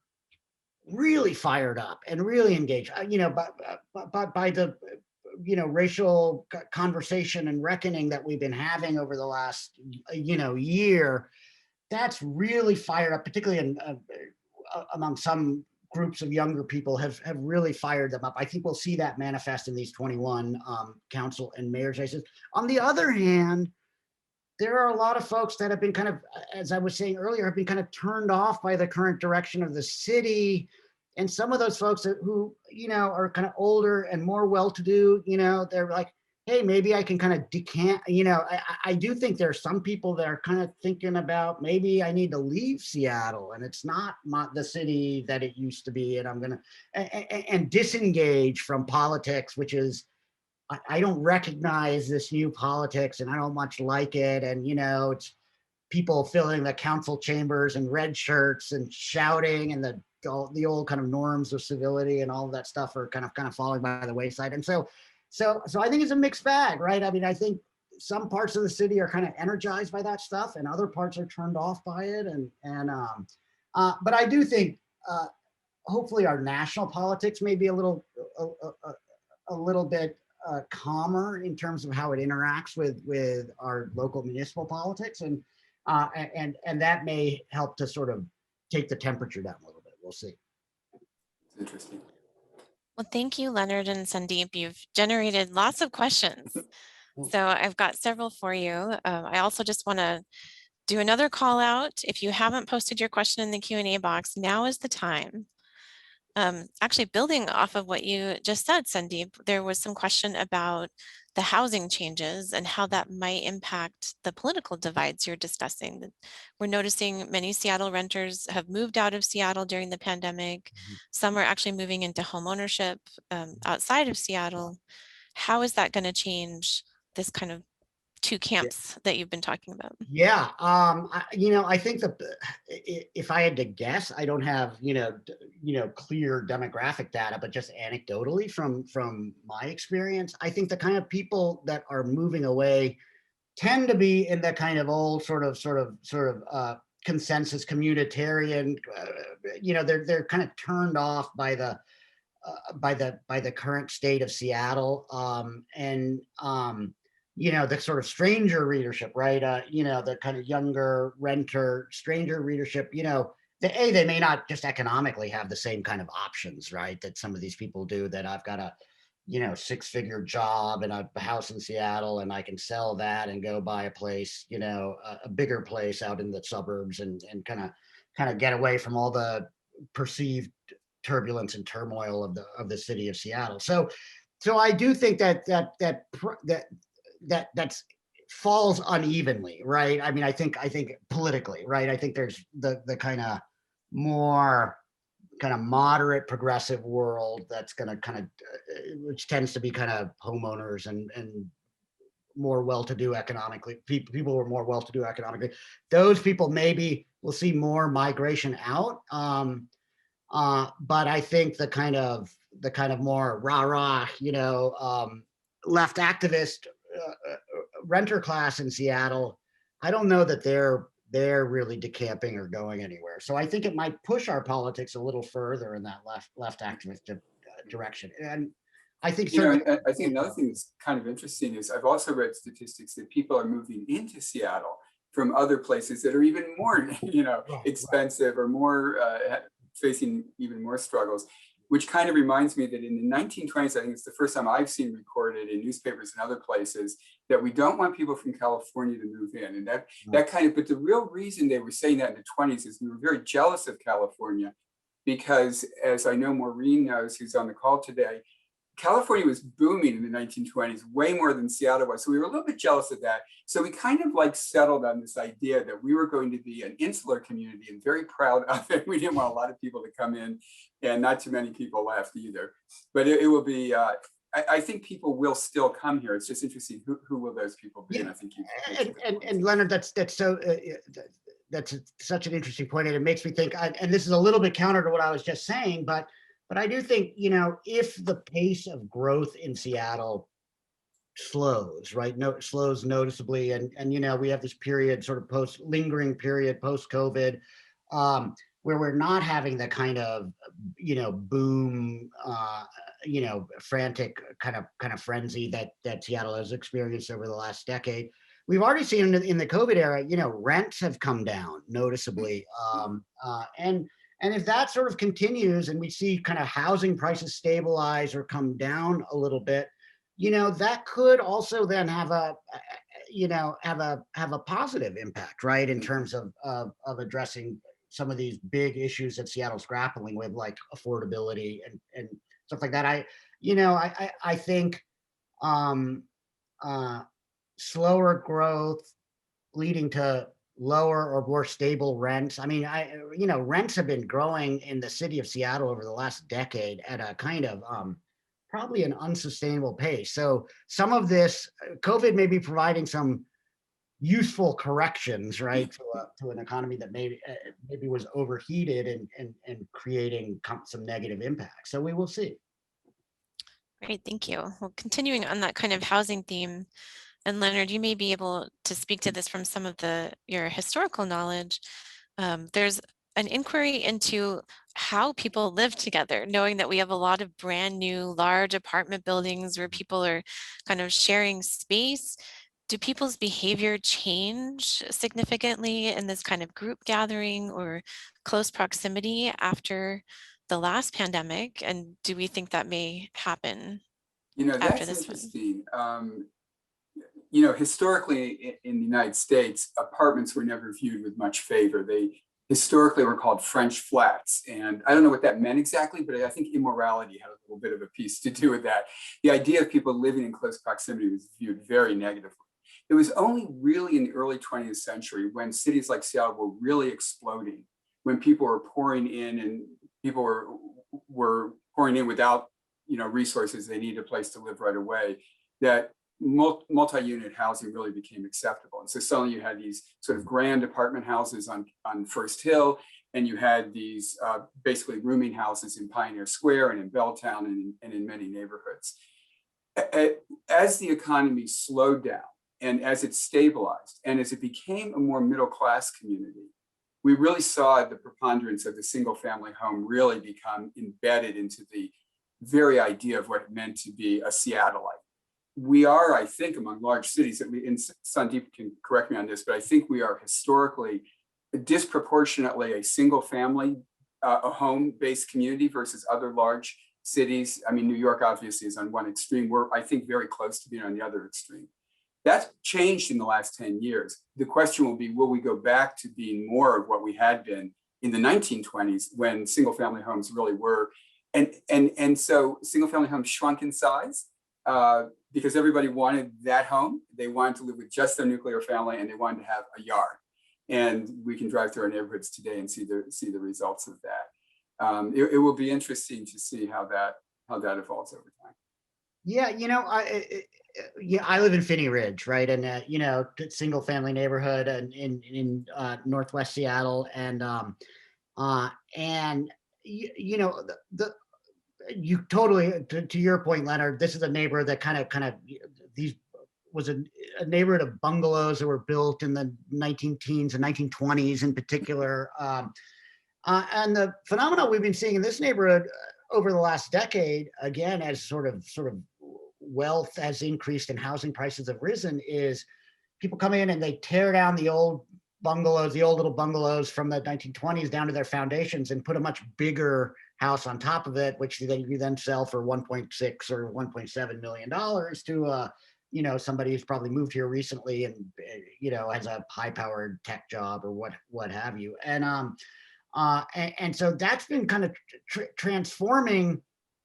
really fired up and really engaged, by the racial conversation and reckoning that we've been having over the last, year, that's really fired up, particularly among some groups of younger people have really fired them up. I think we'll see that manifest in these 21 council and mayor's races. On the other hand, there are a lot of folks that have been kind of, as I was saying earlier, have been kind of turned off by the current direction of the city. And some of those folks who, are kind of older and more well-to-do, they're like, hey, maybe I can kind of decant, I do think there are some people that are kind of thinking about, maybe I need to leave Seattle and it's not the city that it used to be. And I'm going to, and disengage from politics, which is, I don't recognize this new politics and I don't much like it. And, it's people filling the council chambers in red shirts and shouting, and the old kind of norms of civility and all of that stuff are kind of falling by the wayside. And so I think it's a mixed bag, right? I mean, I think some parts of the city are kind of energized by that stuff and other parts are turned off by it. But I do think hopefully our national politics may be a little bit calmer in terms of how it interacts with our local municipal politics, and that may help to sort of take the temperature down a little bit. We'll see. Interesting. Well, thank you, Leonard and Sandeep. You've generated lots of questions. So I've got several for you. I also just want to do another call out. If you haven't posted your question in the Q&A box, now is the time. Actually, building off of what you just said, Sandeep, there was some question about the housing changes and how that might impact the political divides you're discussing. We're noticing many Seattle renters have moved out of Seattle during the pandemic. Some are actually moving into home ownership outside of Seattle. How is that going to change this kind of two camps that you've been talking about? Yeah, I think that if I had to guess, I don't have clear demographic data, but just anecdotally from my experience, I think the kind of people that are moving away tend to be in the kind of old sort of consensus communitarian. They're kind of turned off by the current state of Seattle, the sort of stranger readership, right? The kind of younger renter, stranger readership, they may not just economically have the same kind of options, right? That some of these people do, that I've got a, 6-figure job and a house in Seattle and I can sell that and go buy a place, a bigger place out in the suburbs and kind of get away from all the perceived turbulence and turmoil of the city of Seattle. So I do think that falls unevenly, right? I mean, I think politically, right? I think there's the kind of more kind of moderate progressive world that's going to which tends to be kind of homeowners and more well-to-do economically, people who are more well-to-do economically. Those people maybe will see more migration out. But I think the kind of more rah-rah, left activist renter class in Seattle, I don't know that they're really decamping or going anywhere. So I think it might push our politics a little further in that left activist direction. And I think I think another thing that's kind of interesting is I've also read statistics that people are moving into Seattle from other places that are even more, expensive or more facing even more struggles, which kind of reminds me that in the 1920s, I think it's the first time I've seen recorded in newspapers and other places that we don't want people from California to move in. And but the real reason they were saying that in the 20s is we were very jealous of California because, as I know Maureen knows, who's on the call today, California was booming in the 1920s, way more than Seattle was. So we were a little bit jealous of that. So we kind of settled on this idea that we were going to be an insular community and very proud of it. We didn't want a lot of people to come in, and not too many people left either. But it will be, I think people will still come here. It's just interesting, who will those people be? Yeah. And I think and Leonard, that's so, that's such an interesting point. And it makes me think, and this is a little bit counter to what I was just saying, but I do think, if the pace of growth in Seattle slows, right? Slows noticeably. And we have this period, sort of lingering period post-COVID. where we're not having the kind of, boom, frantic kind of frenzy that Seattle has experienced over the last decade. We've already seen in the COVID era, rents have come down noticeably. And if that sort of continues and we see kind of housing prices stabilize or come down a little bit, that could also then have a positive impact, right, in terms of addressing some of these big issues that Seattle's grappling with, like affordability and stuff like that. I think um, uh, slower growth leading to lower or more stable rents. I mean, rents have been growing in the city of Seattle over the last decade at a kind of probably an unsustainable pace. So some of this COVID may be providing some useful corrections, right, to an economy that maybe was overheated and creating some negative impact. So we will see. Great, thank you. Well, continuing on that kind of housing theme, and Leonard, you may be able to speak to this from some of your historical knowledge. There's an inquiry into how people live together, knowing that we have a lot of brand new large apartment buildings where people are kind of sharing space. Do people's behavior change significantly in this kind of group gathering or close proximity after the last pandemic? And do we think that may happen after That's this one? interesting. Historically in the United States, apartments were never viewed with much favor. They historically were called French flats. And I don't know what that meant exactly, but I think immorality had a little bit of a piece to do with that. The idea of people living in close proximity was viewed very negatively. It was only really in the early 20th century when cities like Seattle were really exploding, when people were pouring in and people were pouring in without resources. They needed a place to live right away, that multi-unit housing really became acceptable. And so suddenly you had these sort of grand apartment houses on First Hill, and you had these basically rooming houses in Pioneer Square and in Belltown and in many neighborhoods. As the economy slowed down and as it stabilized and as it became a more middle-class community, we really saw the preponderance of the single-family home really become embedded into the very idea of what it meant to be a Seattleite. We are, I think, among large cities, and Sandeep can correct me on this, but I think we are historically disproportionately a single family, a home-based community versus other large cities. I mean, New York obviously is on one extreme. We're, I think, very close to being on the other extreme. That's changed in the last 10 years. The question will be, will we go back to being more of what we had been in the 1920s when single family homes really were? And so single family homes shrunk in size because everybody wanted that home. They wanted to live with just their nuclear family, and they wanted to have a yard. And we can drive through our neighborhoods today and see the results of that. It will be interesting to see how that evolves over time. Yeah, I live in Phinney Ridge, right, and single family neighborhood and in Northwest Seattle, and you totally, to your point, Leonard, this is a neighborhood that kind of these was a neighborhood of bungalows that were built in the 19-teens and 1920s in particular. And the phenomenon we've been seeing in this neighborhood over the last decade, again, as sort of wealth has increased and housing prices have risen, is people come in and they tear down the old bungalows, the old little bungalows from the 1920s down to their foundations and put a much bigger house on top of it, which you then sell for 1.6 or 1.7 million dollars to somebody who's probably moved here recently and has a high-powered tech job or what have you. And so that's been kind of transforming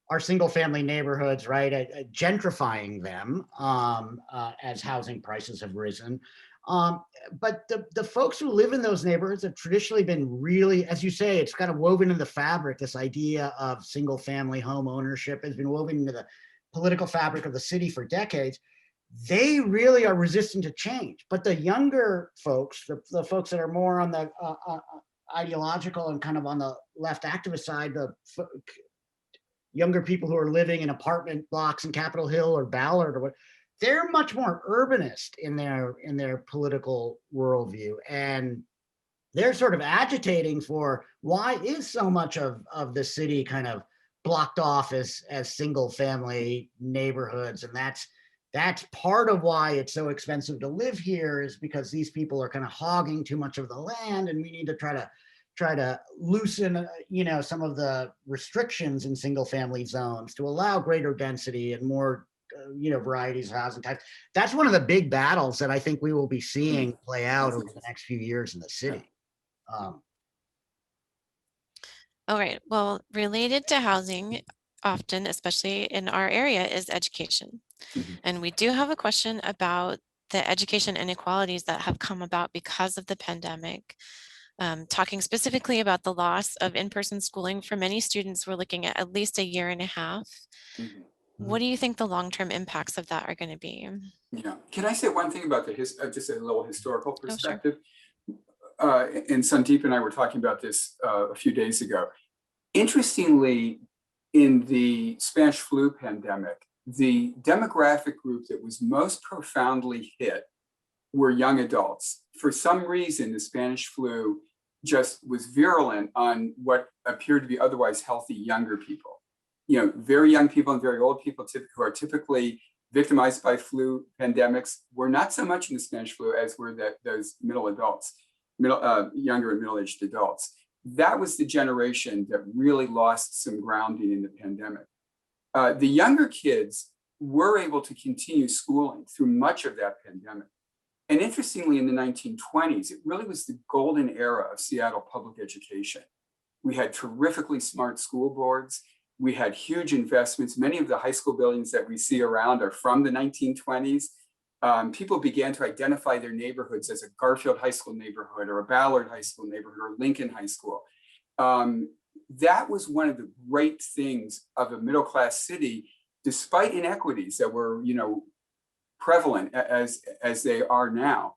our single-family neighborhoods, right? Gentrifying them as housing prices have risen. But the folks who live in those neighborhoods have traditionally been really, as you say, it's kind of woven in the fabric. This idea of single-family home ownership has been woven into the political fabric of the city for decades. They really are resistant to change. But the younger folks, the folks that are more on the ideological and kind of on the left activist side, the younger people who are living in apartment blocks in Capitol Hill or Ballard or what, they're much more urbanist in their political worldview. And they're sort of agitating for why is so much of the city kind of blocked off as single family neighborhoods, and that's part of why it's so expensive to live here, is because these people are kind of hogging too much of the land, and we need to try to loosen some of the restrictions in single family zones to allow greater density and more varieties of housing types. That's one of the big battles that I think we will be seeing play out over the next few years in the city. All right, well, related to housing, often, especially in our area, is education. And we do have a question about the education inequalities that have come about because of the pandemic. Talking specifically about the loss of in-person schooling for many students, we're looking at least a year and a half. What do you think the long-term impacts of that are going to be? Yeah, can I say one thing about the just a little historical perspective? Oh, sure. And Sandeep and I were talking about this a few days ago. Interestingly, in the Spanish flu pandemic, the demographic group that was most profoundly hit were young adults. For some reason, the Spanish flu just was virulent on what appeared to be otherwise healthy younger people. Very young people and very old people who are typically victimized by flu pandemics were not so much in the Spanish flu as were those middle adults, younger and middle-aged adults. That was the generation that really lost some grounding in the pandemic. The younger kids were able to continue schooling through much of that pandemic. And interestingly, in the 1920s, it really was the golden era of Seattle public education. We had terrifically smart school boards. We had huge investments. Many of the high school buildings that we see around are from the 1920s. People began to identify their neighborhoods as a Garfield High School neighborhood or a Ballard High School neighborhood or Lincoln High School. That was one of the great things of a middle-class city, despite inequities that were, prevalent as they are now.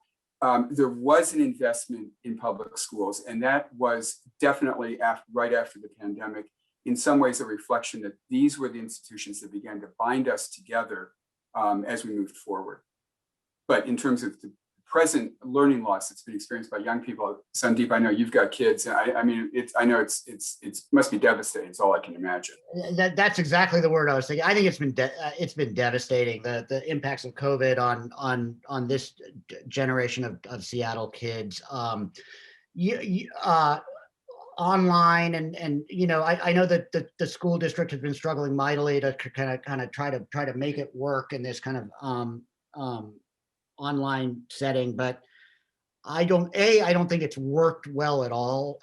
There was an investment in public schools, and that was definitely right after the pandemic. In some ways, a reflection that these were the institutions that began to bind us together as we moved forward. But in terms of the present learning loss that's been experienced by young people, Sandeep, I know you've got kids. I mean, I know it must be devastating. It's all I can imagine. That's exactly the word I was thinking. I think it's been devastating. The impacts of COVID on this generation of Seattle kids. Online and I know that the school district has been struggling mightily to kind of try to make it work in this kind of online setting, but I don't think it's worked well at all.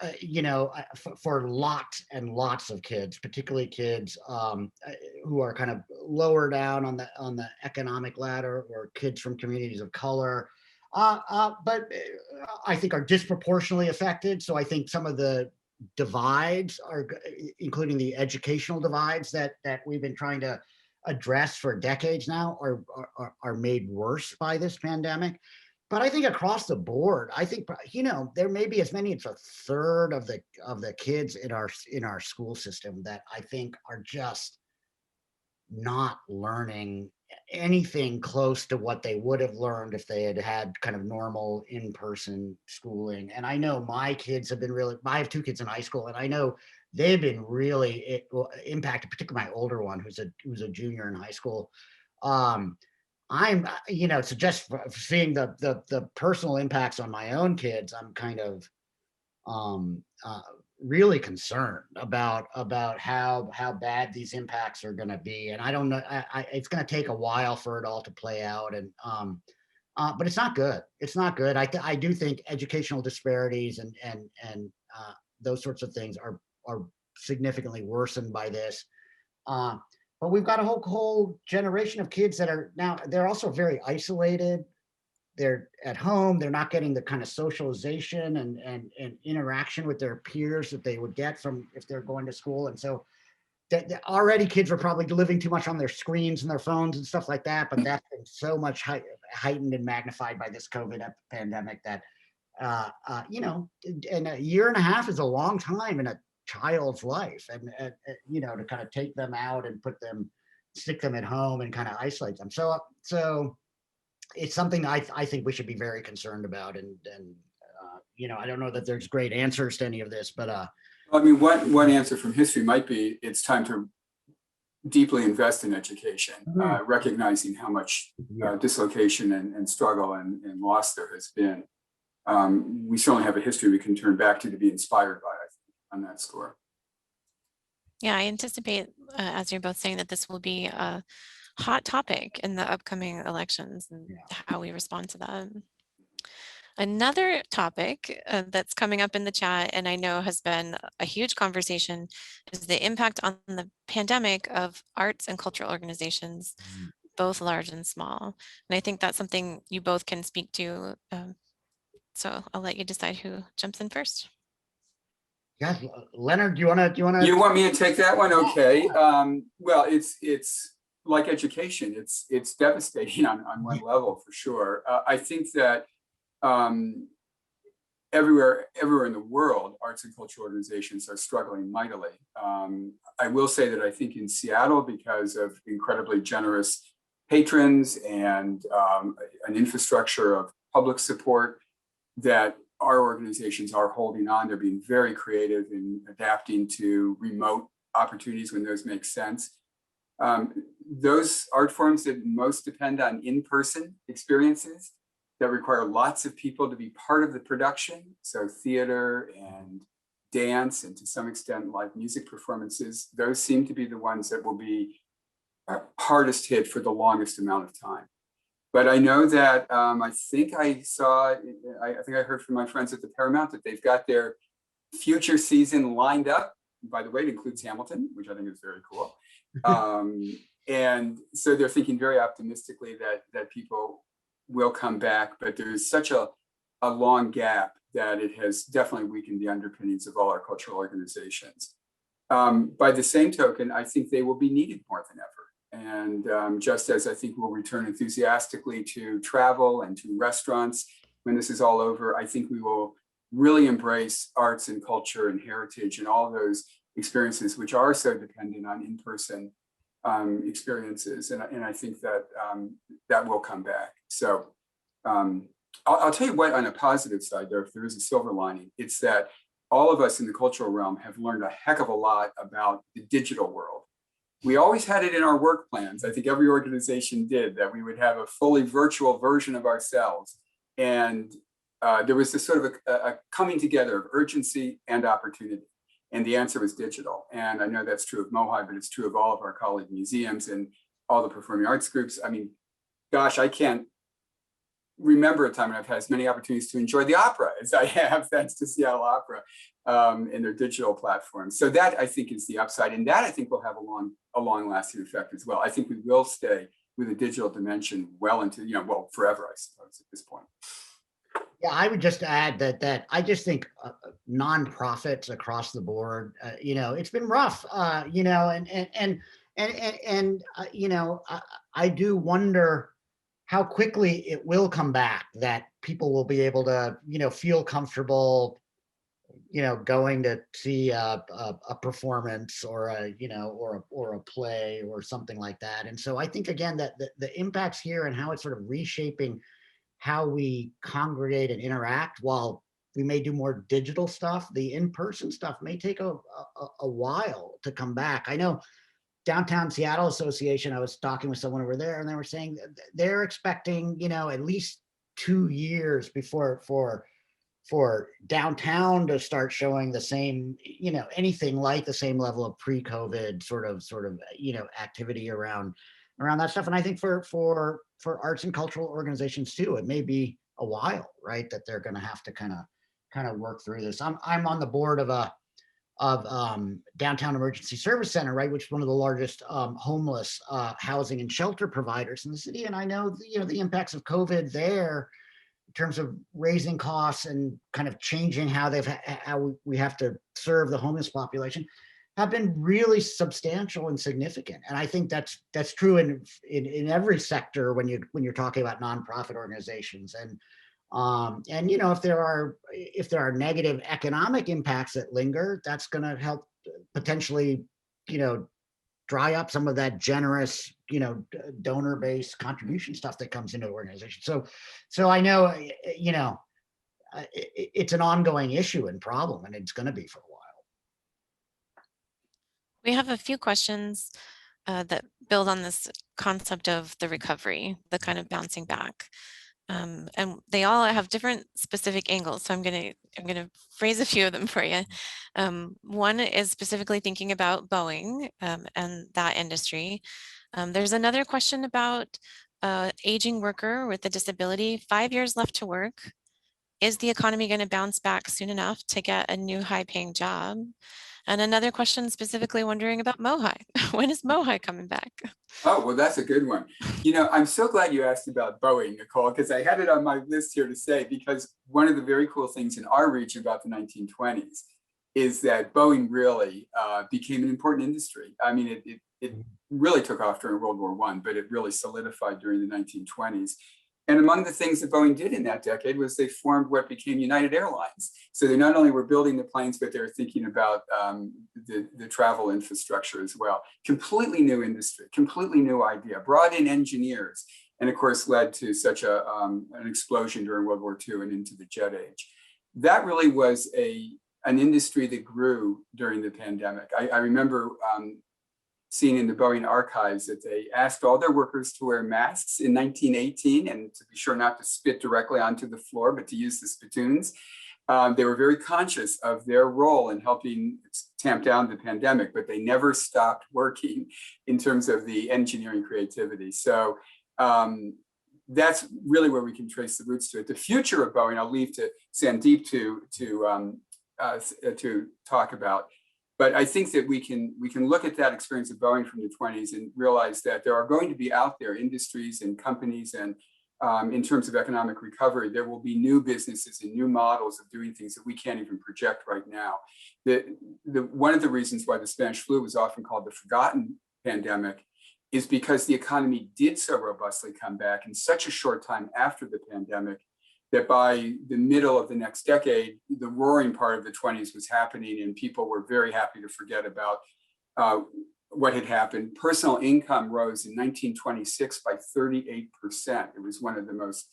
For lots and lots of kids, particularly kids who are kind of lower down on the economic ladder, or kids from communities of color, but I think are disproportionately affected. So I think some of the divides including the educational divides that we've been trying to address for decades now, are made worse by this pandemic. But I think across the board, I think there may be as many as a third of the kids in our school system that I think are just not learning anything close to what they would have learned if they had kind of normal in-person schooling. And I know my kids have been I have two kids in high school, and I know they've been really impacted, particularly my older one, who's a junior in high school. I'm, so just seeing the personal impacts on my own kids, I'm kind of really concerned about how bad these impacts are going to be. And I don't know, it's going to take a while for it all to play out. And but it's not good. It's not good. I do think educational disparities and those sorts of things are significantly worsened by this. But we've got a whole generation of kids that are now, they're also very isolated. They're at home. They're not getting the kind of socialization and interaction with their peers that they would get from if they're going to school. And so already kids are probably living too much on their screens and their phones and stuff like that. But that's been so much heightened and magnified by this COVID pandemic that, and a year and a half is a long time in a child's life, and to kind of take them out and stick them at home and kind of isolate them. So it's something I think we should be very concerned about, and I don't know that there's great answers to any of this, but I mean, one answer from history might be it's time to deeply invest in education, recognizing how much dislocation and struggle and loss there has been. We certainly have a history we can turn back to be inspired by, I think, on that score. Yeah, I anticipate, as you're both saying, that this will be a hot topic in the upcoming elections and how we respond to that. Another topic that's coming up in the chat, and I know has been a huge conversation, is the impact on the pandemic of arts and cultural organizations, both large and small. And I think that's something you both can speak to. So I'll let you decide who jumps in first. Yeah, Leonard, do you want to? You want me to take that one? Okay. Well, it's like education. It's devastating on one level for sure. I think that everywhere in the world, arts and cultural organizations are struggling mightily. I will say that I think in Seattle, because of incredibly generous patrons and an infrastructure of public support, that our organizations are holding on. They're being very creative in adapting to remote opportunities when those make sense. Those art forms that most depend on in-person experiences that require lots of people to be part of the production, so theater and dance, and to some extent live music performances, those seem to be the ones that will be hardest hit for the longest amount of time. But I know that I think I heard from my friends at the Paramount that they've got their future season lined up. By the way, it includes Hamilton, which I think is very cool. And so they're thinking very optimistically that people will come back, but there's such a long gap that it has definitely weakened the underpinnings of all our cultural organizations. By the same token, I think they will be needed more than ever. And just as I think we'll return enthusiastically to travel and to restaurants when this is all over, I think we will really embrace arts and culture and heritage and all those experiences which are so dependent on in-person experiences. And I think that that will come back. So I'll tell you what, on a positive side, though, if there is a silver lining, it's that all of us in the cultural realm have learned a heck of a lot about the digital world. We always had it in our work plans. I think every organization did, that we would have a fully virtual version of ourselves. And there was this sort of a coming together of urgency and opportunity. And the answer was digital. And I know that's true of MOHAI, but it's true of all of our colleague museums and all the performing arts groups. I mean, gosh, I can't remember a time when I've had as many opportunities to enjoy the opera as I have thanks to Seattle Opera and their digital platforms. So that, I think, is the upside. And that, I think, will have a long-lasting effect as well. I think we will stay with a digital dimension well into, well, forever, I suppose, at this point. Yeah, I would just add that I just think nonprofits across the board, it's been rough, and I do wonder how quickly it will come back, that people will be able to, feel comfortable, going to see a performance or a play or something like that. And so I think, again, that the impacts here and how it's sort of reshaping how we congregate and interact, while we may do more digital stuff, the in-person stuff may take a while to come back. I know Downtown Seattle Association, I was talking with someone over there, and they were saying they're expecting, at least 2 years before for downtown to start showing the same, anything like the same level of pre-COVID sort of, activity around that stuff. And I think for arts and cultural organizations too, it may be a while, right, that they're going to have to kind of work through this. I'm on the board of Downtown Emergency Service Center, right, which is one of the largest homeless housing and shelter providers in the city. And I know, the impacts of COVID there in terms of raising costs and kind of changing how we have to serve the homeless population have been really substantial and significant. And I think that's true in every sector when you're talking about nonprofit organizations. And if there are negative economic impacts that linger, that's going to help potentially, dry up some of that generous, donor-based contribution stuff that comes into the organization. So I know, it's an ongoing issue and problem, and it's going to be for a while. We have a few questions that build on this concept of the recovery, the kind of bouncing back. And they all have different specific angles. So I'm gonna phrase a few of them for you. One is specifically thinking about Boeing and that industry. There's another question about aging worker with a disability, 5 years left to work. Is the economy going to bounce back soon enough to get a new high-paying job? And another question specifically wondering about MOHAI. When is MOHAI coming back? Oh, well, that's a good one. You know, I'm so glad you asked about Boeing, Nicole, because I had it on my list here to say, because one of the very cool things in our region about the 1920s is that Boeing really became an important industry. I mean, it really took off during World War I, but it really solidified during the 1920s. And among the things that Boeing did in that decade was they formed what became United Airlines. So they not only were building the planes, but they were thinking about the travel infrastructure as well. Completely new industry, completely new idea, brought in engineers, and of course led to such an explosion during World War II and into the jet age. That really was an industry that grew during the pandemic. I remember seen in the Boeing archives that they asked all their workers to wear masks in 1918 and to be sure not to spit directly onto the floor, but to use the spittoons. They were very conscious of their role in helping tamp down the pandemic, but they never stopped working in terms of the engineering creativity. So that's really where we can trace the roots to it. The future of Boeing, I'll leave to Sandeep to talk about. But I think that we can look at that experience of Boeing from the 20s and realize that there are going to be out there industries and companies, and in terms of economic recovery, there will be new businesses and new models of doing things that we can't even project right now. One of the reasons why the Spanish flu was often called the forgotten pandemic is because the economy did so robustly come back in such a short time after the pandemic that by the middle of the next decade, the roaring part of the 20s was happening and people were very happy to forget about what had happened. Personal income rose in 1926 by 38%. It was one of the most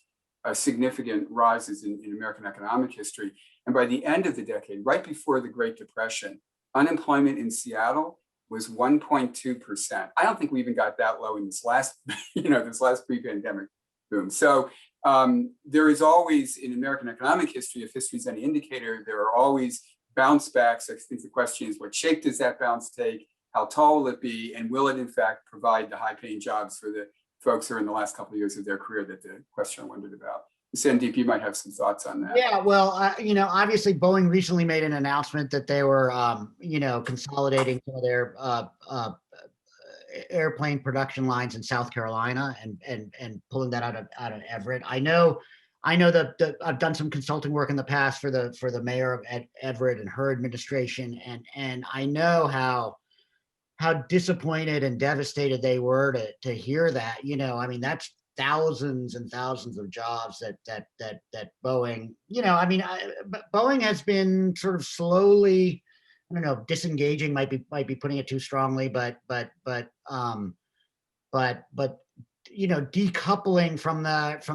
significant rises in American economic history. And by the end of the decade, right before the Great Depression, unemployment in Seattle was 1.2%. I don't think we even got that low in this last, this last pre-pandemic boom. So there is always, in American economic history, if history is any indicator, there are always bounce backs. I think the question is, what shape does that bounce take? How tall will it be? And will it, in fact, provide the high-paying jobs for the folks who are in the last couple of years of their career that the question wondered about? Sandeep, you might have some thoughts on that. Yeah, well, obviously Boeing recently made an announcement that they were, consolidating some of their airplane production lines in South Carolina and pulling that out of Everett. I know that I've done some consulting work in the past for the mayor of Everett and her administration, and I know how disappointed and devastated they were to hear that. I mean, that's thousands and thousands of jobs that Boeing. Boeing has been sort of slowly, I don't know, disengaging might be putting it too strongly, but decoupling from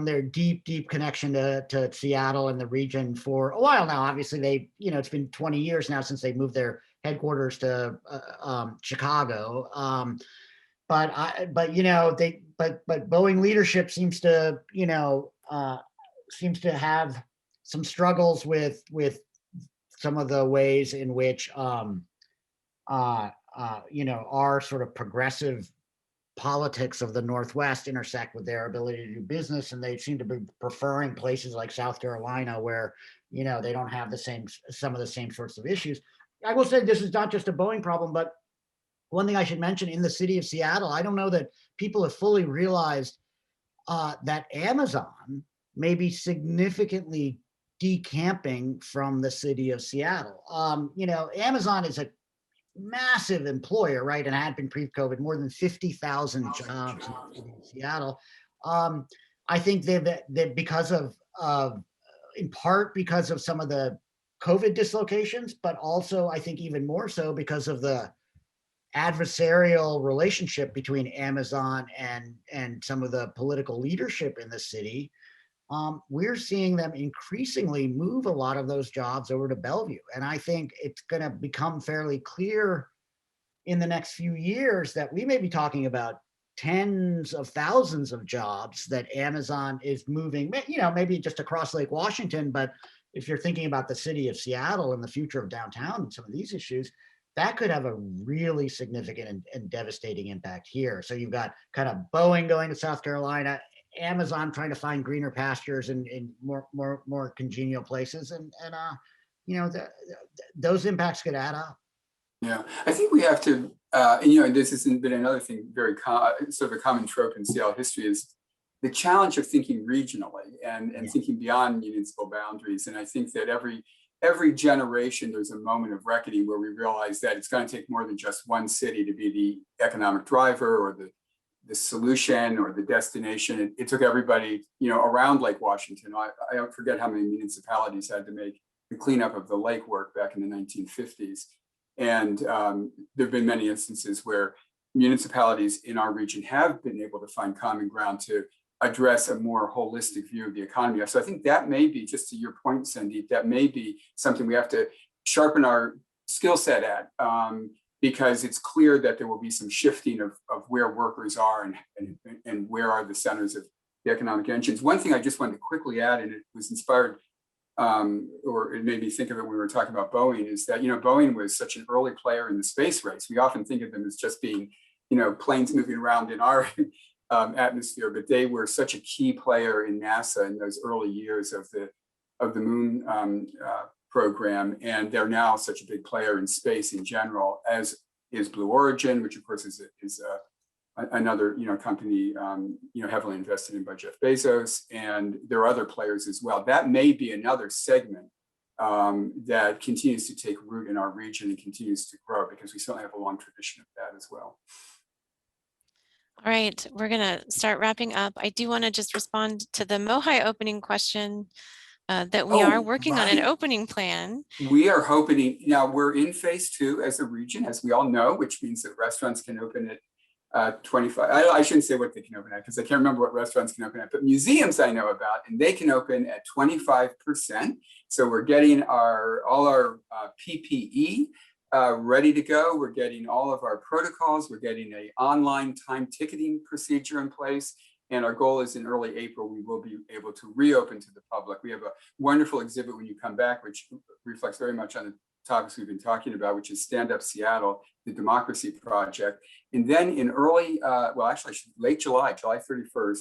their deep connection to Seattle and the region for a while now. Obviously, it's been 20 years now since they moved their headquarters to Chicago. But Boeing leadership seems to have some struggles with some of the ways in which our sort of progressive politics of the Northwest intersect with their ability to do business, and they seem to be preferring places like South Carolina where they don't have some of the same sorts of issues. I will say this is not just a Boeing problem, but one thing I should mention, in the city of Seattle, I don't know that people have fully realized that Amazon may be significantly decamping from the city of Seattle. Amazon is a massive employer, right? And had been pre-COVID, more than 50,000 jobs in the city of Seattle. I think they've because of in part because of some of the COVID dislocations, but also I think even more so because of the adversarial relationship between Amazon and some of the political leadership in the city. we're seeing them increasingly move a lot of those jobs over to Bellevue. And I think it's going to become fairly clear in the next few years that we may be talking about tens of thousands of jobs that Amazon is moving, maybe just across Lake Washington. But if you're thinking about the city of Seattle and the future of downtown and some of these issues, that could have a really significant and devastating impact here. So you've got kind of Boeing going to South Carolina, Amazon trying to find greener pastures in more congenial places, and those impacts could add up. Yeah, I think we have to, and this has been another thing, very sort of a common trope in Seattle history, is the challenge of thinking regionally and thinking beyond municipal boundaries. And I think that every generation, there's a moment of reckoning where we realize that it's going to take more than just one city to be the economic driver or the solution or the destination. It took everybody, around Lake Washington. I don't forget how many municipalities had to make the cleanup of the lake work back in the 1950s. And there have been many instances where municipalities in our region have been able to find common ground to address a more holistic view of the economy. So I think that may be, just to your point, Sandeep, that may be something we have to sharpen our skill set at, because it's clear that there will be some shifting of where workers are and where are the centers of the economic engines. One thing I just wanted to quickly add, and it was inspired, or it made me think of it when we were talking about Boeing, is that, Boeing was such an early player in the space race. We often think of them as just being, planes moving around in our atmosphere, but they were such a key player in NASA in those early years of the moon program, and they're now such a big player in space in general, as is Blue Origin, which of course is another company heavily invested in by Jeff Bezos, and there are other players as well. That may be another segment that continues to take root in our region and continues to grow, because we certainly have a long tradition of that as well. All right, we're going to start wrapping up. I do want to just respond to the MOHAI opening question that we are working on an opening plan. We are hoping, now we're in phase 2 as a region, as we all know, which means that restaurants can open at 25. I shouldn't say what they can open at, because I can't remember what restaurants can open at, but museums I know about, and they can open at 25%. So we're getting all our PPE ready to go. We're getting all of our protocols. We're getting an online time ticketing procedure in place. And our goal is in early April, we will be able to reopen to the public. We have a wonderful exhibit when you come back, which reflects very much on the topics we've been talking about, which is Stand Up Seattle, the Democracy Project. And then in late July 31st,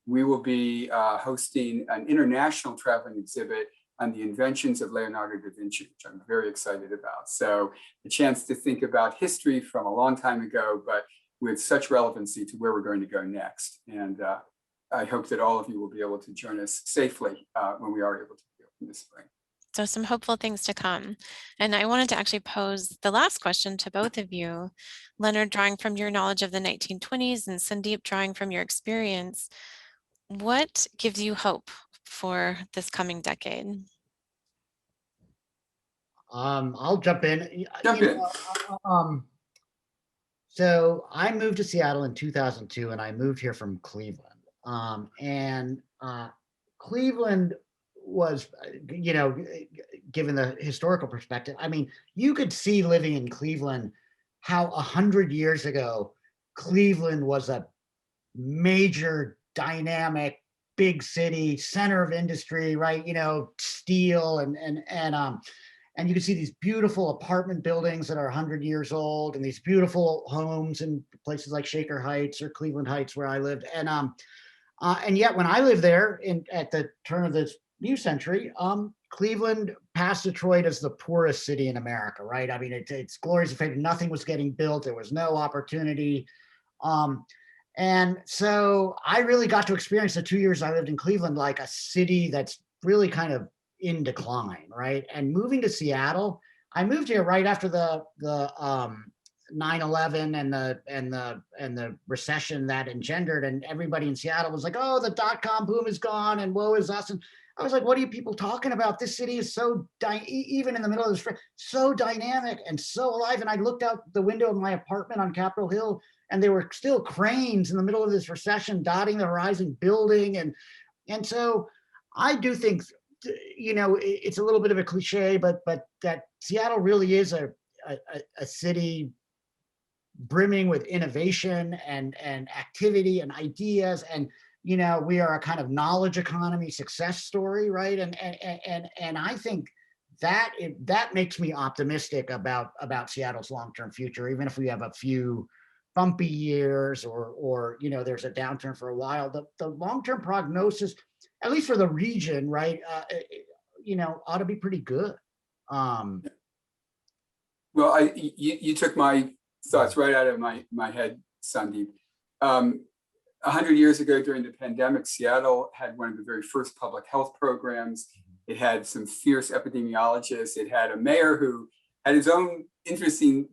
we will be hosting an international traveling exhibit on the inventions of Leonardo da Vinci, which I'm very excited about. So a chance to think about history from a long time ago, but with such relevancy to where we're going to go next. And I hope that all of you will be able to join us safely when we are able to reopen this spring. So some hopeful things to come. And I wanted to actually pose the last question to both of you. Leonard, drawing from your knowledge of the 1920s, and Sandeep, drawing from your experience, what gives you hope for this coming decade? I'll jump in. So I moved to Seattle in 2002, and I moved here from Cleveland. Cleveland was, given the historical perspective, I mean, you could see living in Cleveland how 100 years ago, Cleveland was a major, dynamic, big city, center of industry, right? Steel and you can see these beautiful apartment buildings that are 100 years old, and these beautiful homes in places like Shaker Heights or Cleveland Heights, where I lived. And yet, when I lived there at the turn of this new century, Cleveland passed Detroit as the poorest city in America, right? I mean, it's glorious fate. Nothing was getting built. There was no opportunity. And so I really got to experience the 2 years I lived in Cleveland like a city that's really kind of in decline, right? And moving to Seattle, I moved here right after the 9/11 and the recession that engendered, and everybody in Seattle was like, "Oh, the dot-com boom is gone, and woe is us." And I was like, "What are you people talking about? This city is so even in the middle of this, so dynamic and so alive." And I looked out the window of my apartment on Capitol Hill, and there were still cranes in the middle of this recession dotting the horizon, building, and so I do think, it's a little bit of a cliche, but that Seattle really is a city brimming with innovation and activity and ideas, and we are a kind of knowledge economy success story, right? And I think that makes me optimistic about Seattle's long-term future, even if we have a few bumpy years, or there's a downturn for a while. The long-term prognosis, at least for the region, right, ought to be pretty good. Well, you took my thoughts right out of my head, Sandeep. 100 years ago during the pandemic, Seattle had one of the very first public health programs. It had some fierce epidemiologists. It had a mayor who had his own interesting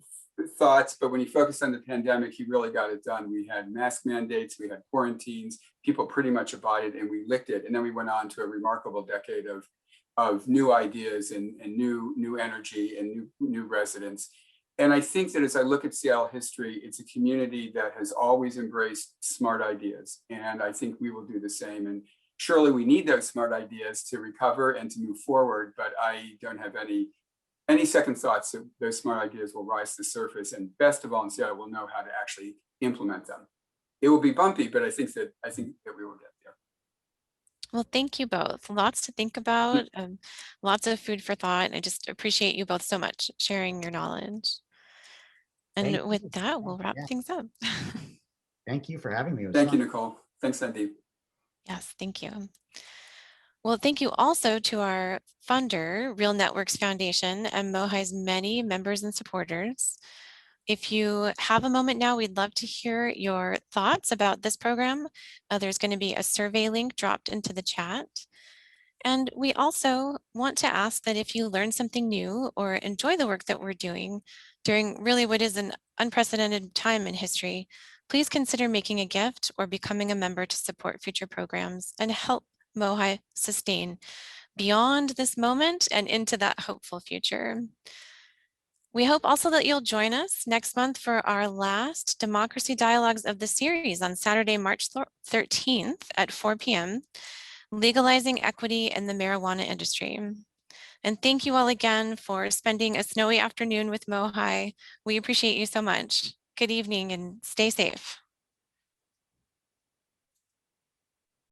thoughts, but when he focused on the pandemic, he really got it done. We had mask mandates, we had quarantines, people pretty much abided, and we licked it. And then we went on to a remarkable decade of new ideas and new energy and new residents. And I think that as I look at Seattle history, it's a community that has always embraced smart ideas. And I think we will do the same. And surely we need those smart ideas to recover and to move forward, but I don't have any second thoughts that those smart ideas will rise to the surface. And best of all, in Seattle, we'll know how to actually implement them. It will be bumpy, but I think that we will get there. Well, thank you both. Lots to think about, lots of food for thought. I just appreciate you both so much sharing your knowledge. And Thank with you. that, we'll wrap Yeah. things up. Thank you for having me. It was Thank you, fun. Nicole. Thanks, Sandeep. Yes, thank you. Well, thank you also to our funder, RealNetworks Foundation, and MOHAI's many members and supporters. If you have a moment now, we'd love to hear your thoughts about this program. There's going to be a survey link dropped into the chat. And we also want to ask that if you learn something new or enjoy the work that we're doing during really what is an unprecedented time in history, please consider making a gift or becoming a member to support future programs and help MOHAI sustain beyond this moment and into that hopeful future. We hope also that you'll join us next month for our last Democracy Dialogues of the series on Saturday, March 13th at 4 p.m. Legalizing equity in the marijuana industry. And thank you all again for spending a snowy afternoon with MOHAI. We appreciate you so much. Good evening and stay safe.